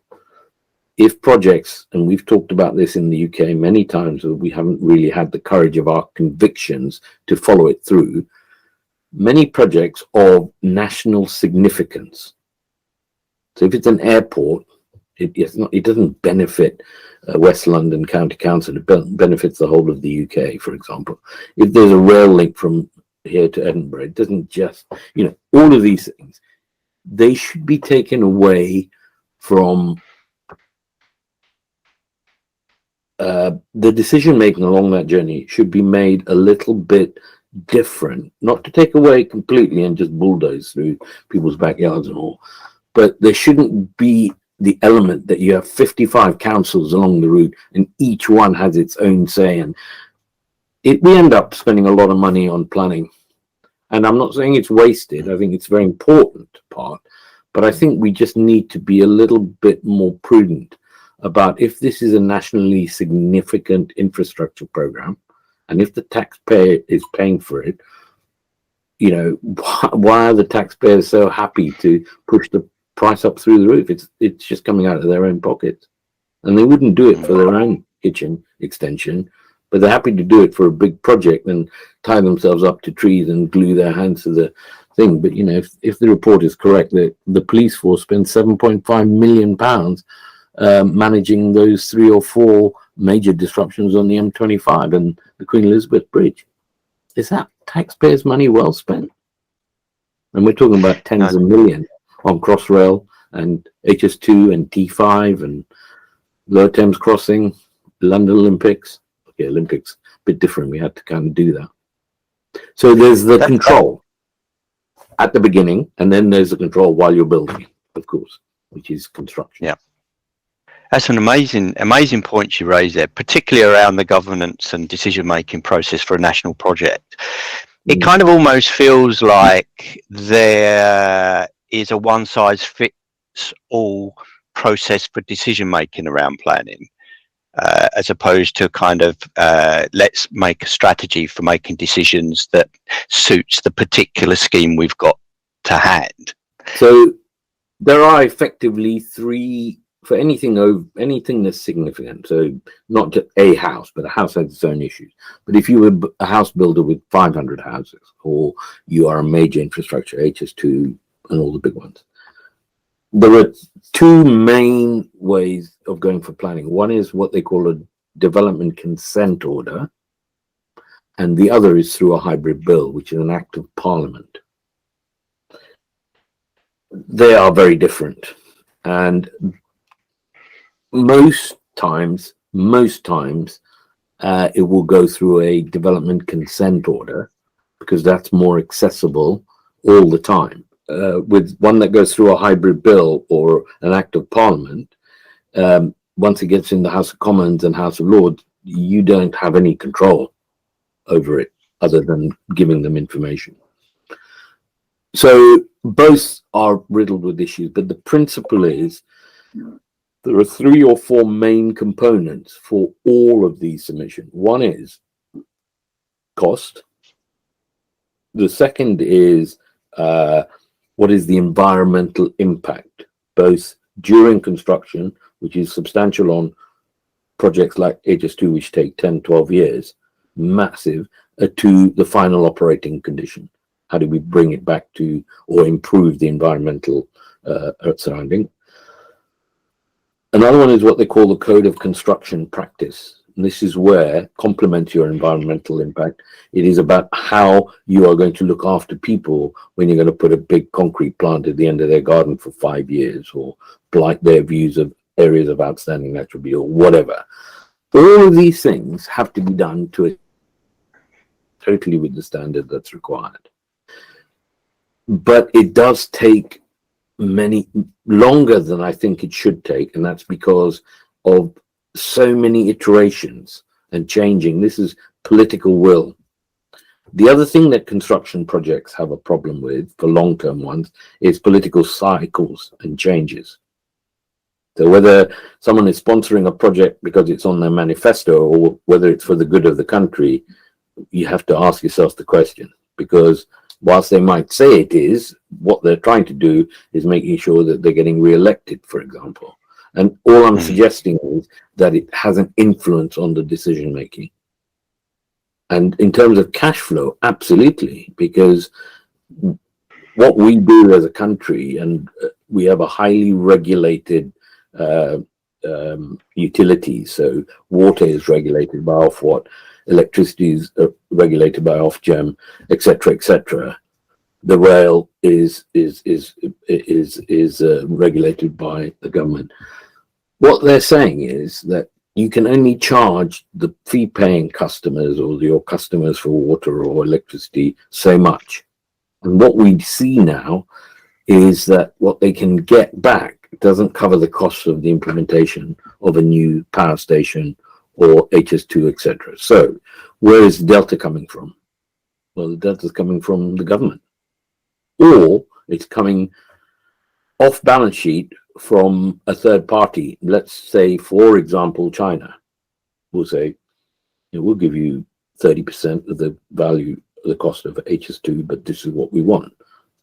if projects, and we've talked about this in the UK many times, we haven't really had the courage of our convictions to follow it through, many projects of national significance. So if it's an airport, it doesn't benefit West London County Council. It benefits the whole of the UK, for example. If there's a rail link from here to Edinburgh, it doesn't just, all of these things, they should be taken away from the decision making along that journey should be made a little bit different, not to take away completely and just bulldoze through people's backyards and all, but there shouldn't be the element that you have 55 councils along the route and each one has its own say, and we end up spending a lot of money on planning. And I'm not saying it's wasted. I think it's a very important part, but I think we just need to be a little bit more prudent about if this is a nationally significant infrastructure program, and if the taxpayer is paying for it, why are the taxpayers so happy to push the price up through the roof? It's just coming out of their own pockets, and they wouldn't do it for their own kitchen extension, but they're happy to do it for a big project and tie themselves up to trees and glue their hands to the thing. But if the report is correct, that the police force spends £7.5 million managing those 3 or 4 major disruptions on the M25 and the Queen Elizabeth Bridge. Is that taxpayers' money well spent? And we're talking about tens of millions on Crossrail and HS2 and T5 and Lower Thames Crossing, London Olympics. Okay, Olympics, a bit different. We had to kind of do that. So there's the control at the beginning, and then there's the control while you're building, of course, which is construction. Yeah. That's an amazing point you raise there, particularly around the governance and decision-making process for a national project. It kind of almost feels like there is a one-size-fits-all process for decision-making around planning. as opposed to kind of let's make a strategy for making decisions that suits the particular scheme we've got to hand. So there are effectively three for anything that's significant. So not just a house, but a house has its own issues. But if you were a house builder with 500 houses, or you are a major infrastructure, HS2 and all the big ones, there are two main ways of going for planning. One is what they call a development consent order, and the other is through a hybrid bill, which is an act of parliament. They are very different, and most times it will go through a development consent order because that's more accessible all the time. With one that goes through a hybrid bill or an act of parliament, once it gets in the House of Commons and House of Lords, you don't have any control over it other than giving them information. So both are riddled with issues, but the principle is there are 3 or 4 main components for all of these submissions. One is cost. The second is what is the environmental impact, both during construction, which is substantial on projects like HS2, which take 10, 12 years, massive, to the final operating condition. How do we bring it back to or improve the environmental surrounding? Another one is what they call the code of construction practice. And this is where, complement your environmental impact, it is about how you are going to look after people when you're going to put a big concrete plant at the end of their garden for 5 years, or blight their views of areas of outstanding natural beauty, or whatever. All of these things have to be done to it totally with the standard that's required. But it does take longer than I think it should take, and that's because of so many iterations and changing. This is political will. The other thing that construction projects have a problem with, for long-term ones, is political cycles and changes. So whether someone is sponsoring a project because it's on their manifesto, or whether it's for the good of the country, you have to ask yourself the question, because whilst they might say it is, what they're trying to do is making sure that they're getting re-elected, for example. And all I'm suggesting is that it has an influence on the decision making. And in terms of cash flow, absolutely, because what we do as a country, and we have a highly regulated utilities. So water is regulated by Ofwat, electricity is regulated by Ofgem, etc., etc. The rail is regulated by the government. What they're saying is that you can only charge the fee-paying customers or your customers for water or electricity so much. And what we see now is that what they can get back doesn't cover the costs of the implementation of a new power station or HS2, etc. So where is the delta coming from? Well, the delta is coming from the government, or it's coming off balance sheet from a third party. Let's say, for example, China will say, we'll give you 30% of the value, the cost of HS2, but this is what we want.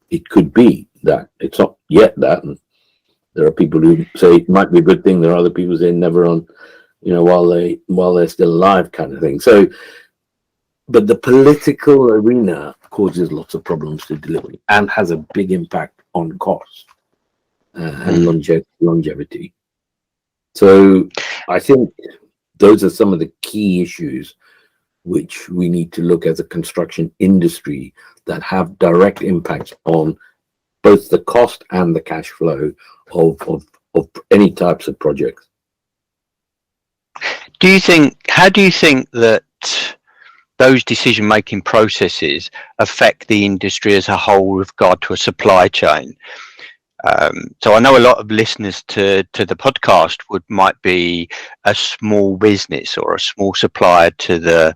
It could be that. It's not yet that. And there are people who say it might be a good thing. There are other people who say never on, while they're still alive, kind of thing. So, but the political arena causes lots of problems to delivery and has a big impact on cost and longevity. So I think those are some of the key issues which we need to look as a construction industry that have direct impacts on both the cost and the cash flow of any types of projects. How do you think that those decision-making processes affect the industry as a whole with regard to a supply chain? So I know a lot of listeners to the podcast might be a small business or a small supplier to the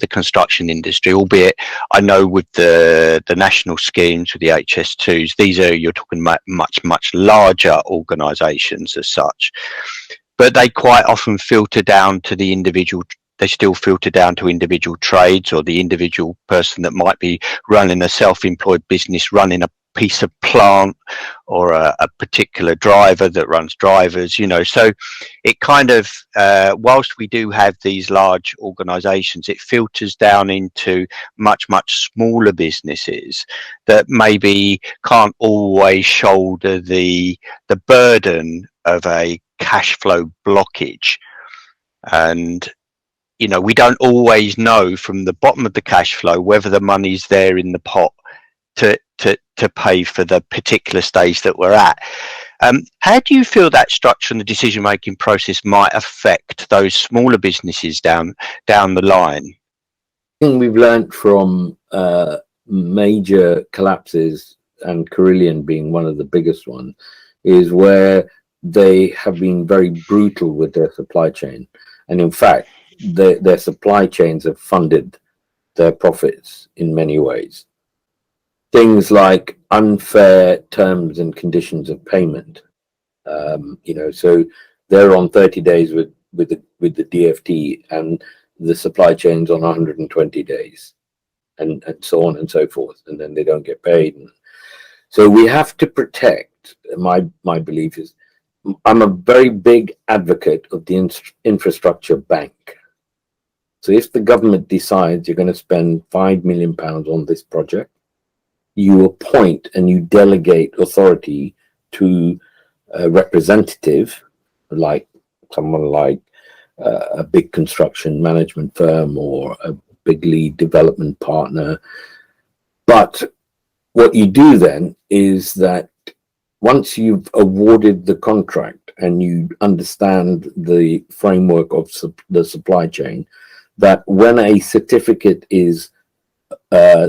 construction industry, albeit I know with the national schemes, with the HS2s, you're talking much larger organisations as such. but they quite often filter down to the individual. They still filter down to individual trades, or the individual person that might be running a self-employed business, running a piece of plant, or a particular driver that runs drivers, so it kind of whilst we do have these large organizations, it filters down into much smaller businesses that maybe can't always shoulder the burden of a cash flow blockage. And we don't always know from the bottom of the cash flow whether the money's there in the pot to pay for the particular stage that we're at. How do you feel that structure and the decision-making process might affect those smaller businesses down the line? I think we've learned from major collapses, and Carillion being one of the biggest ones, is where they have been very brutal with their supply chain. And in fact, their supply chains have funded their profits in many ways. Things like unfair terms and conditions of payment. So they're on 30 days with the DFT, and the supply chain's on 120 days, and so on and so forth, and then they don't get paid. And so we have to protect. My belief is, I'm a very big advocate of the infrastructure bank. So if the government decides you're going to spend £5 million on this project, you appoint and you delegate authority to a representative, like someone like a big construction management firm or a big lead development partner. But what you do then is that once you've awarded the contract and you understand the framework of the supply chain, that when a certificate is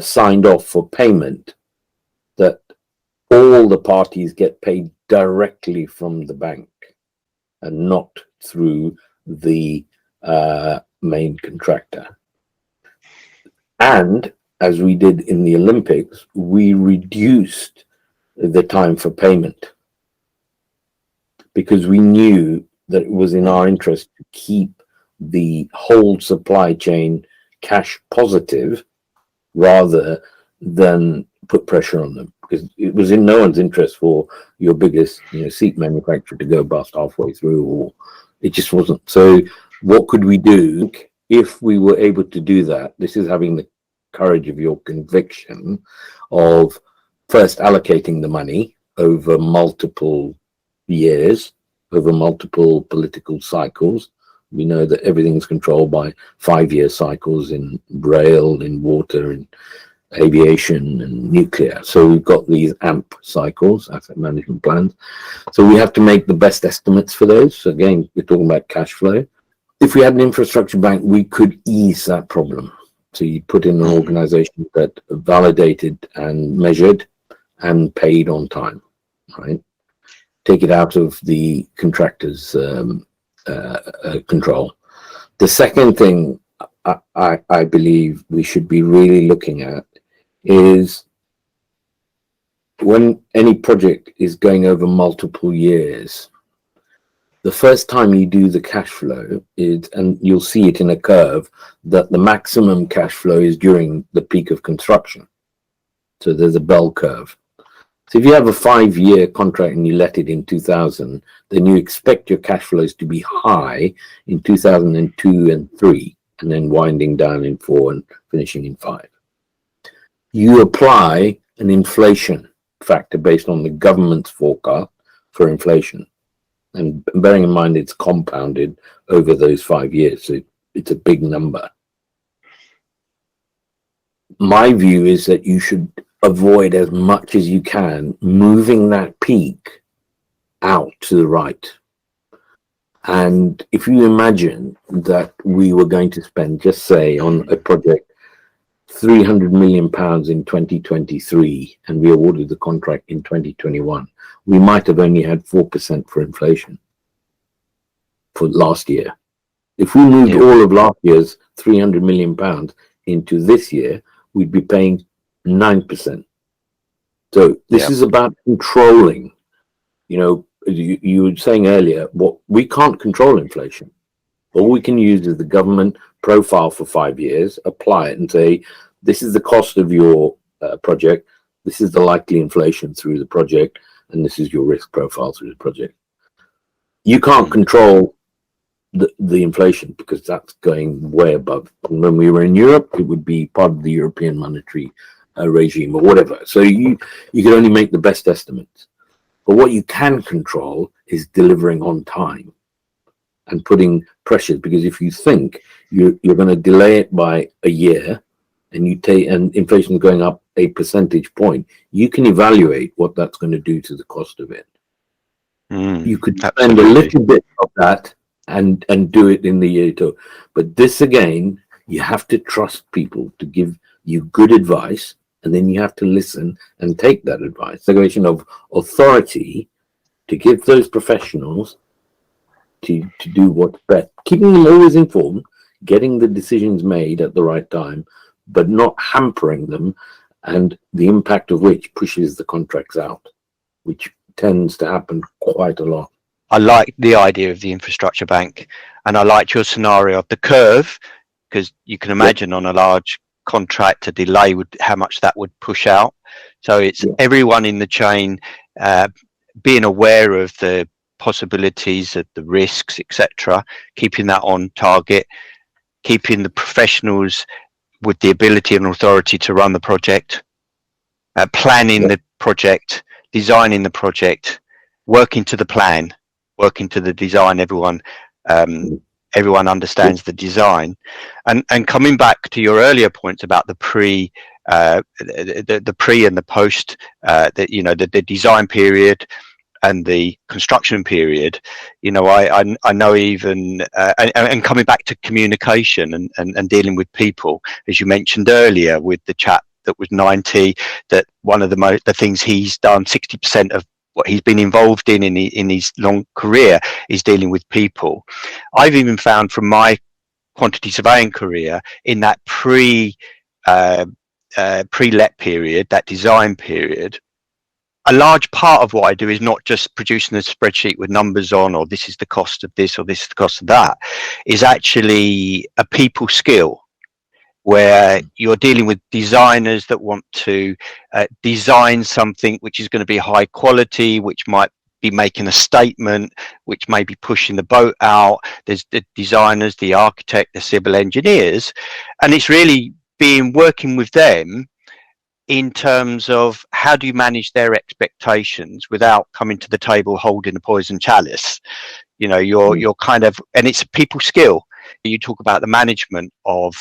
signed off for payment, that all the parties get paid directly from the bank and not through the main contractor. And as we did in the Olympics, we reduced the time for payment because we knew that it was in our interest to keep the whole supply chain cash positive rather than put pressure on them, because it was in no one's interest for your biggest seat manufacturer to go bust halfway through, or it just wasn't. So what could we do if we were able to do that? This is having the courage of your conviction of first allocating the money over multiple years, over multiple political cycles. We know that everything's controlled by 5-year cycles in rail, in water, in aviation and nuclear. So we've got these AMP cycles, asset management plans. So we have to make the best estimates for those. So again, we're talking about cash flow. If we had an infrastructure bank, we could ease that problem. So you put in an organization that validated and measured and paid on time, right? Take it out of the contractor's control. The second thing I believe we should be really looking at is when any project is going over multiple years, the first time you do the cash flow is, and you'll see it in a curve, that the maximum cash flow is during the peak of construction. So there's a bell curve. So if you have a 5-year contract and you let it in 2000, then you expect your cash flows to be high in 2002 and 3, and then winding down in 4 and finishing in 5. You apply an inflation factor based on the government's forecast for inflation. And bearing in mind it's compounded over those 5 years, so it's a big number. My view is that you should avoid as much as you can moving that peak out to the right. And if you imagine that we were going to spend, just say on a project, £300 million in 2023, and we awarded the contract in 2021, we might have only had 4% for inflation for last year. If we moved all of last year's £300 million into this year, we'd be paying 9%. So this is about controlling, you were saying earlier, what we can't control inflation. All we can use is the government profile for 5 years, apply it and say, this is the cost of your project, this is the likely inflation through the project, and this is your risk profile through the project. You can't control the inflation because that's going way above. When we were in Europe, it would be part of the European monetary regime or whatever. So you can only make the best estimates. But what you can control is delivering on time and putting pressures, because if you think you're going to delay it by a year and inflation is going up a percentage point, you can evaluate what that's going to do to the cost of it. You could spend a little bit of that and do it in the year too. But this again, you have to trust people to give you good advice, and then you have to listen and take that advice. The question of authority to give those professionals to do what's best, keeping them always informed, getting the decisions made at the right time, but not hampering them, and the impact of which pushes the contracts out, which tends to happen quite a lot. I like the idea of the infrastructure bank, and I liked your scenario of the curve, because you can imagine on a large contract a delay how much that would push out. So it's everyone in the chain being aware of the possibilities of the risks, etc., keeping that on target, keeping the professionals with the ability and authority to run the project, planning the project, designing the project, working to the plan, working to the design. Everyone understands the design, and coming back to your earlier points about the pre and the post, the design period and the construction period. I know even and coming back to communication and dealing with people, as you mentioned earlier with the chap that was 90, that one of the things he's done, 60% of what he's been involved in his long career is dealing with people. I've even found from my quantity surveying career, in that pre-let period, that design period, a large part of what I do is not just producing a spreadsheet with numbers on, or this is the cost of this, or this is the cost of that, is actually a people skill, where you're dealing with designers that want to design something which is going to be high quality, which might be making a statement, which may be pushing the boat out. There's the designers, the architect, the civil engineers, and it's really working with them in terms of how do you manage their expectations without coming to the table holding a poison chalice. You're kind of, and it's a people skill. You talk about the management of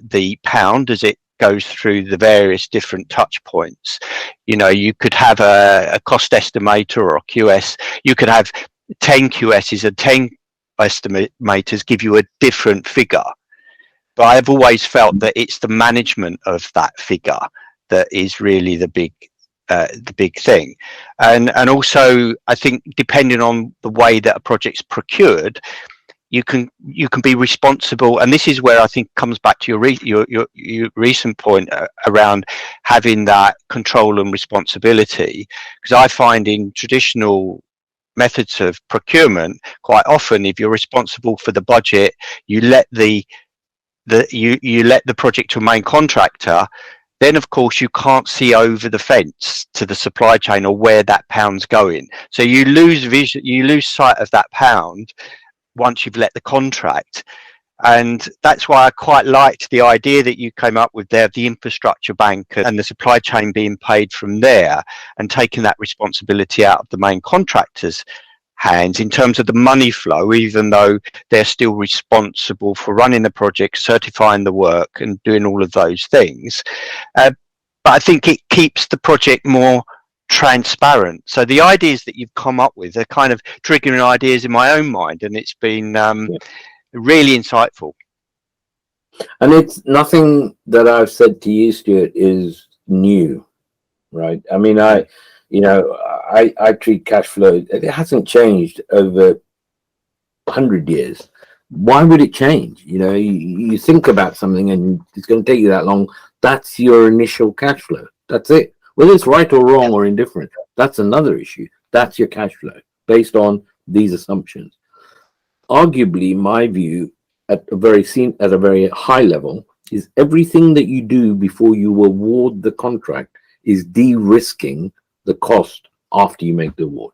the pound as it goes through the various different touch points. You could have a cost estimator or a QS. You could have 10 QSs and 10 estimators give you a different figure. But I've always felt that it's the management of that figure that is really the big thing. And also, I think depending on the way that a project's procured, you can be responsible, and this is where I think comes back to your recent point around having that control and responsibility. Because I find in traditional methods of procurement, quite often, if you're responsible for the budget, you let the project to a main contractor, then of course you can't see over the fence to the supply chain or where that pound's going. So you lose vision, you lose sight of that pound once you've let the contract. And that's why I quite liked the idea that you came up with there, the infrastructure bank and the supply chain being paid from there, and taking that responsibility out of the main contractor's hands in terms of the money flow, even though they're still responsible for running the project, certifying the work and doing all of those things. But I think it keeps the project more transparent. So the ideas that you've come up with are kind of triggering ideas in my own mind, and it's been really insightful. And it's nothing that I've said to you, Stuart, is new, right? I mean, I treat cash flow, it hasn't changed over 100 years. Why would it change? You think about something and it's going to take you that long. That's your initial cash flow. That's it. Whether it's right or wrong or indifferent, that's another issue. That's your cash flow. based on these assumptions. Arguably, my view at a very high level is everything that you do before you award the contract is de-risking the cost after you make the award.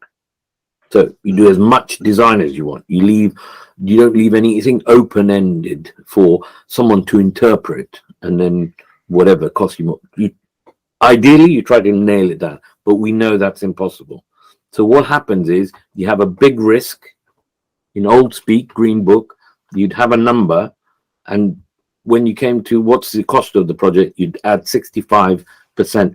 So you do as much design as you want. You don't leave anything open-ended for someone to interpret, and then whatever costs you more. Ideally, you try to nail it down, but we know that's impossible. So what happens is you have a big risk. In old speak, green book, you'd have a number, and when you came to what's the cost of the project, you'd add 65%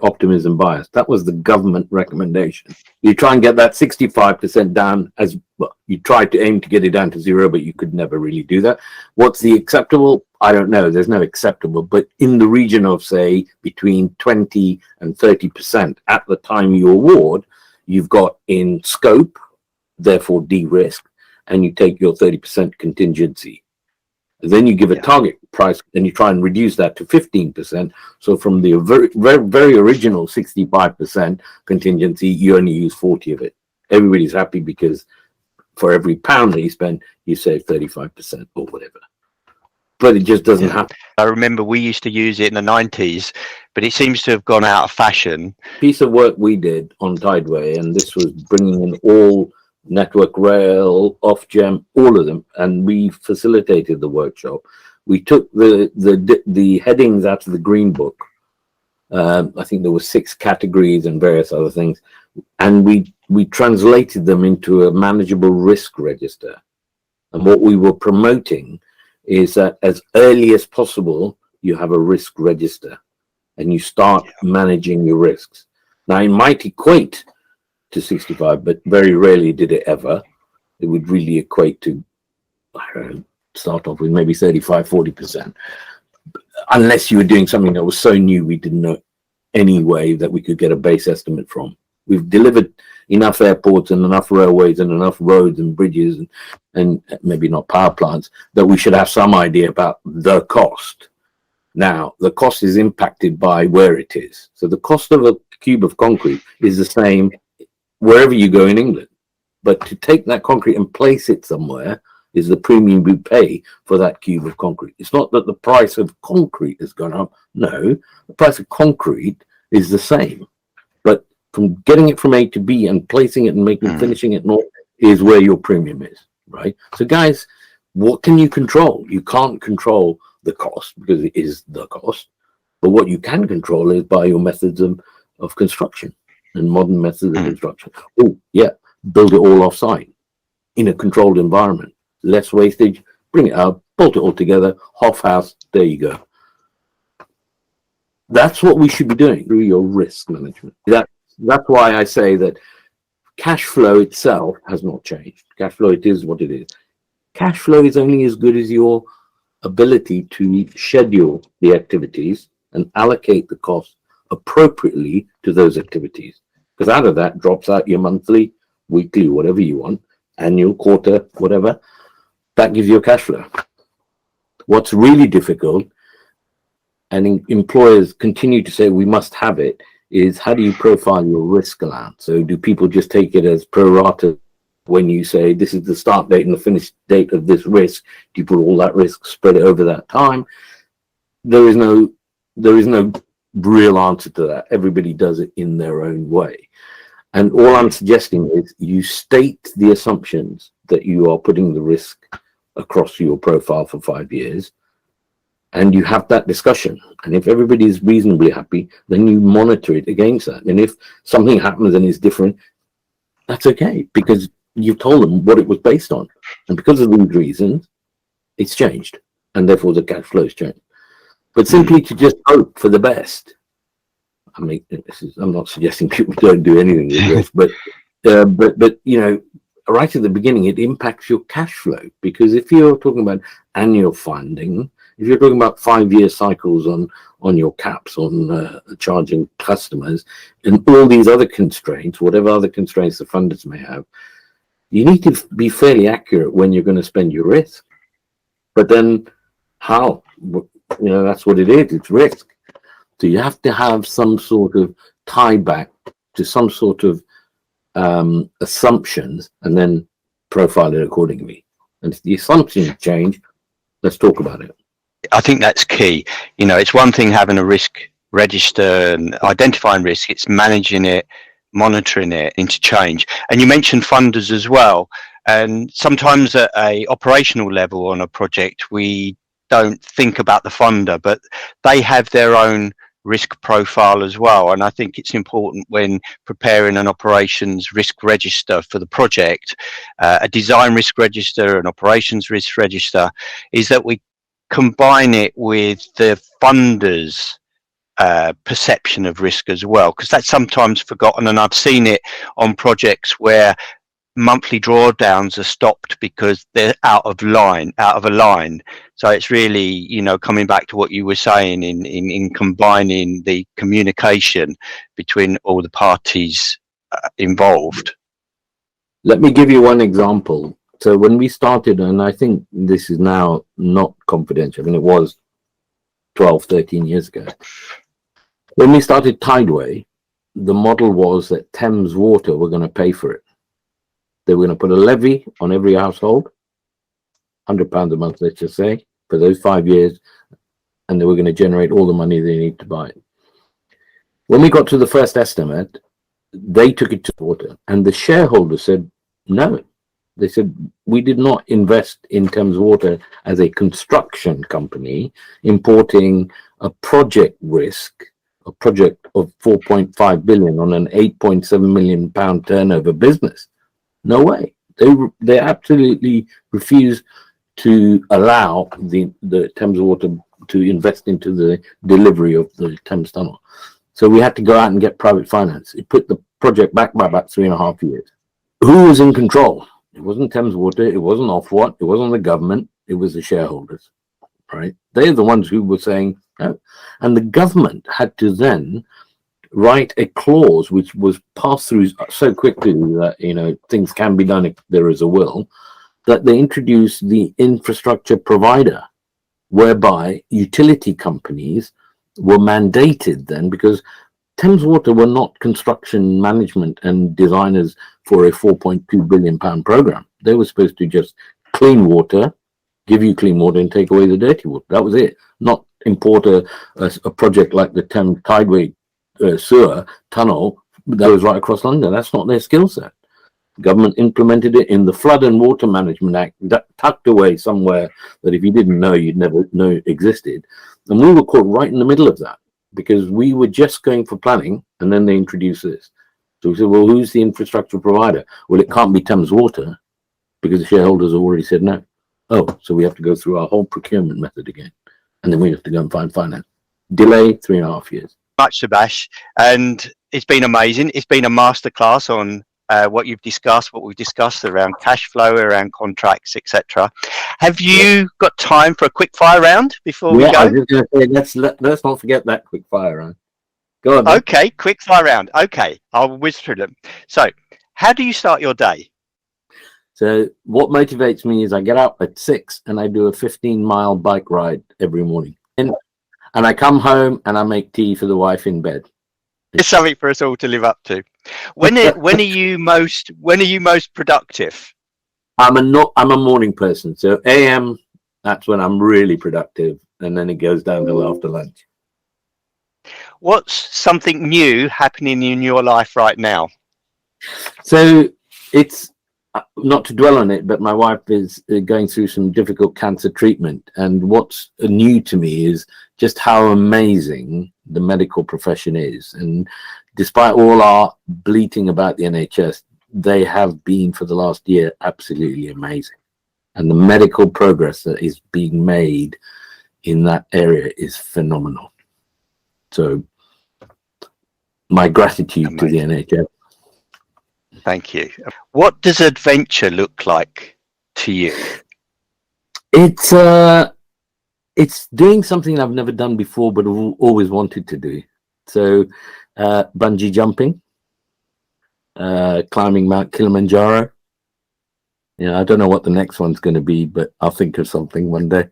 optimism bias. That was the government recommendation. You try and get that 65% down as well. You tried to aim to get it down to zero, but you could never really do that. What's the acceptable? I don't know. There's no acceptable, but in the region of, say, between 20 and 30% at the time you award, you've got in scope, therefore de-risk, and you take your 30% contingency. Then you give a target price, and you try and reduce that to 15%. So from the very original 65% contingency, you only use 40 of it. Everybody's happy because for every pound that you spend, you save 35% or whatever. But it just doesn't happen. I remember we used to use it in the 90s, but it seems to have gone out of fashion. Piece of work we did on Tideway, and this was bringing in all Network Rail, Ofgem, all of them, and we facilitated the workshop. We took the headings out of the Green Book. I think there were 6 categories and various other things, and we translated them into a manageable risk register. And what we were promoting is that as early as possible, you have a risk register, and you start managing your risks. Now, it might equate to 65, but very rarely did it ever. It would really equate to, I don't know, start off with maybe 35-40%, unless you were doing something that was so new we didn't know any way that we could get a base estimate from. We've delivered enough airports and enough railways and enough roads and bridges and maybe not power plants that we should have some idea about the cost. Now, the cost is impacted by where it is. So the cost of a cube of concrete is the same wherever you go in England. But to take that concrete and place it somewhere is the premium we pay for that cube of concrete. It's not that the price of concrete has gone up. No, the price of concrete is the same. But from getting it from A to B and placing it and finishing it north is where your premium is, right? So guys, what can you control? You can't control the cost because it is the cost. But what you can control is by your methods of construction and modern methods of construction. Oh, yeah, build it all off-site in a controlled environment. Less wastage, bring it out, bolt it all together, half house, there you go. That's what we should be doing through your risk management. That's why I say that cash flow itself has not changed. Cash flow, it is what it is. Cash flow is only as good as your ability to schedule the activities and allocate the cost appropriately to those activities. Because out of that drops out your monthly, weekly, whatever you want, annual, quarter, whatever. That gives you a cash flow. What's really difficult, and employers continue to say we must have it, is how do you profile your risk allowance? So do people just take it as pro rata when you say this is the start date and the finish date of this risk? Do you put all that risk, spread it over that time? There is no real answer to that. Everybody does it in their own way. And all I'm suggesting is you state the assumptions that you are putting the risk across your profile for 5 years, and you have that discussion. And if everybody is reasonably happy, then you monitor it against that. And if something happens and is different, that's okay, because you've told them what it was based on. And because of these reasons, it's changed. And therefore the cash flow has changed. But simply to just hope for the best. I mean, I'm not suggesting people don't do anything with this, but you know, right at the beginning, it impacts your cash flow, because if you're talking about annual funding, if you're talking about 5-year cycles on your caps, on charging customers, and all these other constraints, whatever other constraints the funders may have, you need to be fairly accurate when you're going to spend your risk. But then how? You know, that's what it is. It's risk. So you have to have some sort of tie back to some sort of assumptions and then profile it accordingly. And if the assumptions change, let's talk about it. I think that's key. You know, it's one thing having a risk register and identifying risk, it's managing it, monitoring it into change. And you mentioned funders as well. And sometimes at a operational level on a project, we don't think about the funder, but they have their own risk profile as well. And I think it's important when preparing an operations risk register for the project, a design risk register, an operations risk register, is that we combine it with the funders' perception of risk as well, because that's sometimes forgotten. And I've seen it on projects where monthly drawdowns are stopped because they're out of a line. So it's really, you know, coming back to what you were saying in combining the communication between all the parties involved. Let me give you one example. So when we started, and I think this is now not confidential, I mean, it was 12, 13 years ago. When we started Tideway, the model was that Thames Water were going to pay for it. They were going to put a levy on every household, £100 a month, let's just say, for those 5 years, and they were going to generate all the money they need to buy it. When we got to the first estimate, they took it to water, and the shareholders said no. They said, we did not invest in Thames Water as a construction company, importing a project risk, a project of 4.5 billion on an 8.7 million pound turnover business. No way. They absolutely refused to allow the Thames Water to invest into the delivery of the Thames Tunnel. So we had to go out and get private finance. It put the project back by about 3.5 years. Who was in control? It wasn't Thames Water, it wasn't Ofwat, it wasn't the government, it was the shareholders, right? They're the ones who were saying no. And the government had to then write a clause which was passed through so quickly that, you know, things can be done if there is a will, that they introduced the infrastructure provider, whereby utility companies were mandated then, because Thames Water were not construction management and designers for a 4.2 billion pound program. They were supposed to just clean water, give you clean water and take away the dirty water. That was it. Not import a project like the Thames Tideway sewer tunnel that was right across London. That's not their skill set. Government implemented it in the Flood and Water Management Act, that tucked away somewhere that if you didn't know, you'd never know existed. And we were caught right in the middle of that, because we were just going for planning, and then they introduced this. So we said, well, who's the infrastructure provider? Well, it can't be Thames Water, because the shareholders already said no. Oh, so we have to go through our whole procurement method again. And then we have to go and find finance. Delay 3.5 years. Much, Subash. And it's been amazing. It's been a masterclass on what we've discussed around cash flow, around contracts, etc. Have you got time for a quick fire round before we go? I was just going to say, let's not forget that quick fire round. Go on. Okay, quick fire round. Okay, I'll whiz through them. So, how do you start your day? So what motivates me is I get up at 6 and I do a 15-mile bike ride every morning. And I come home and I make tea for the wife in bed. It's something for us all to live up to. When are you most productive? I'm a morning person. So AM, that's when I'm really productive, and then it goes downhill after lunch. What's something new happening in your life right now? So it's not to dwell on it, but my wife is going through some difficult cancer treatment. And what's new to me is just how amazing the medical profession is. And despite all our bleating about the NHS, they have been for the last year absolutely amazing. And the medical progress that is being made in that area is phenomenal. So my gratitude to the NHS. Thank you. What does adventure look like to you? It's doing something I've never done before, but I've always wanted to do. So bungee jumping, climbing Mount Kilimanjaro. Yeah, I don't know what the next one's going to be, but I'll think of something one day.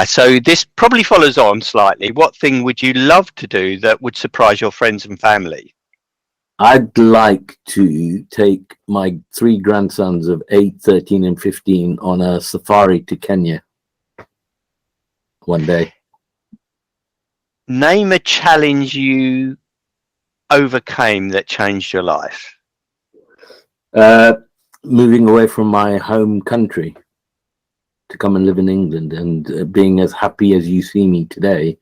So this probably follows on slightly. What thing would you love to do that would surprise your friends and family? I'd like to take my 3 grandsons of 8, 13, and 15 on a safari to Kenya one day. Name a challenge you overcame that changed your life. Moving away from my home country to come and live in England, and being as happy as you see me today,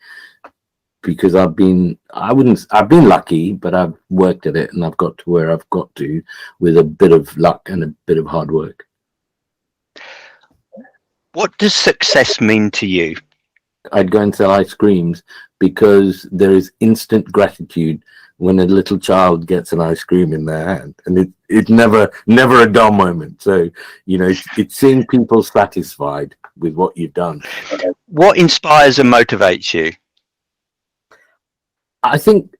because I've been lucky, but I've worked at it and I've got to where I've got to with a bit of luck and a bit of hard work. What does success mean to you? I'd go and sell ice creams because there is instant gratitude when a little child gets an ice cream in their hand, and it's never a dull moment. So, you know, it's seeing people satisfied with what you've done. What inspires and motivates you? I think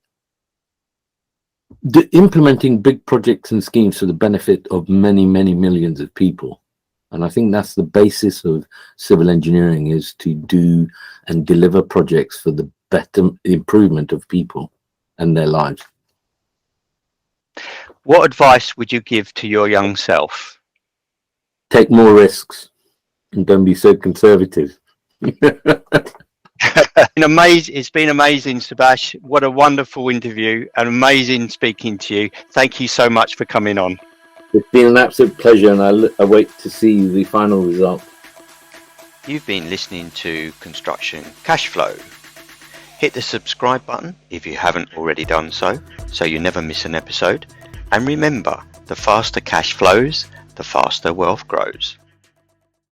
implementing big projects and schemes for the benefit of many, many millions of people. And I think that's the basis of civil engineering, is to do and deliver projects for the better improvement of people and their lives. What advice would you give to your young self? Take more risks and don't be so conservative. It's been amazing, Subash. What a wonderful interview, and amazing speaking to you. Thank you so much for coming on. It's been an absolute pleasure, and I wait to see the final result. You've been listening to Construction Cashflow. Hit the subscribe button if you haven't already done so you never miss an episode. And remember, the faster cash flows, the faster wealth grows.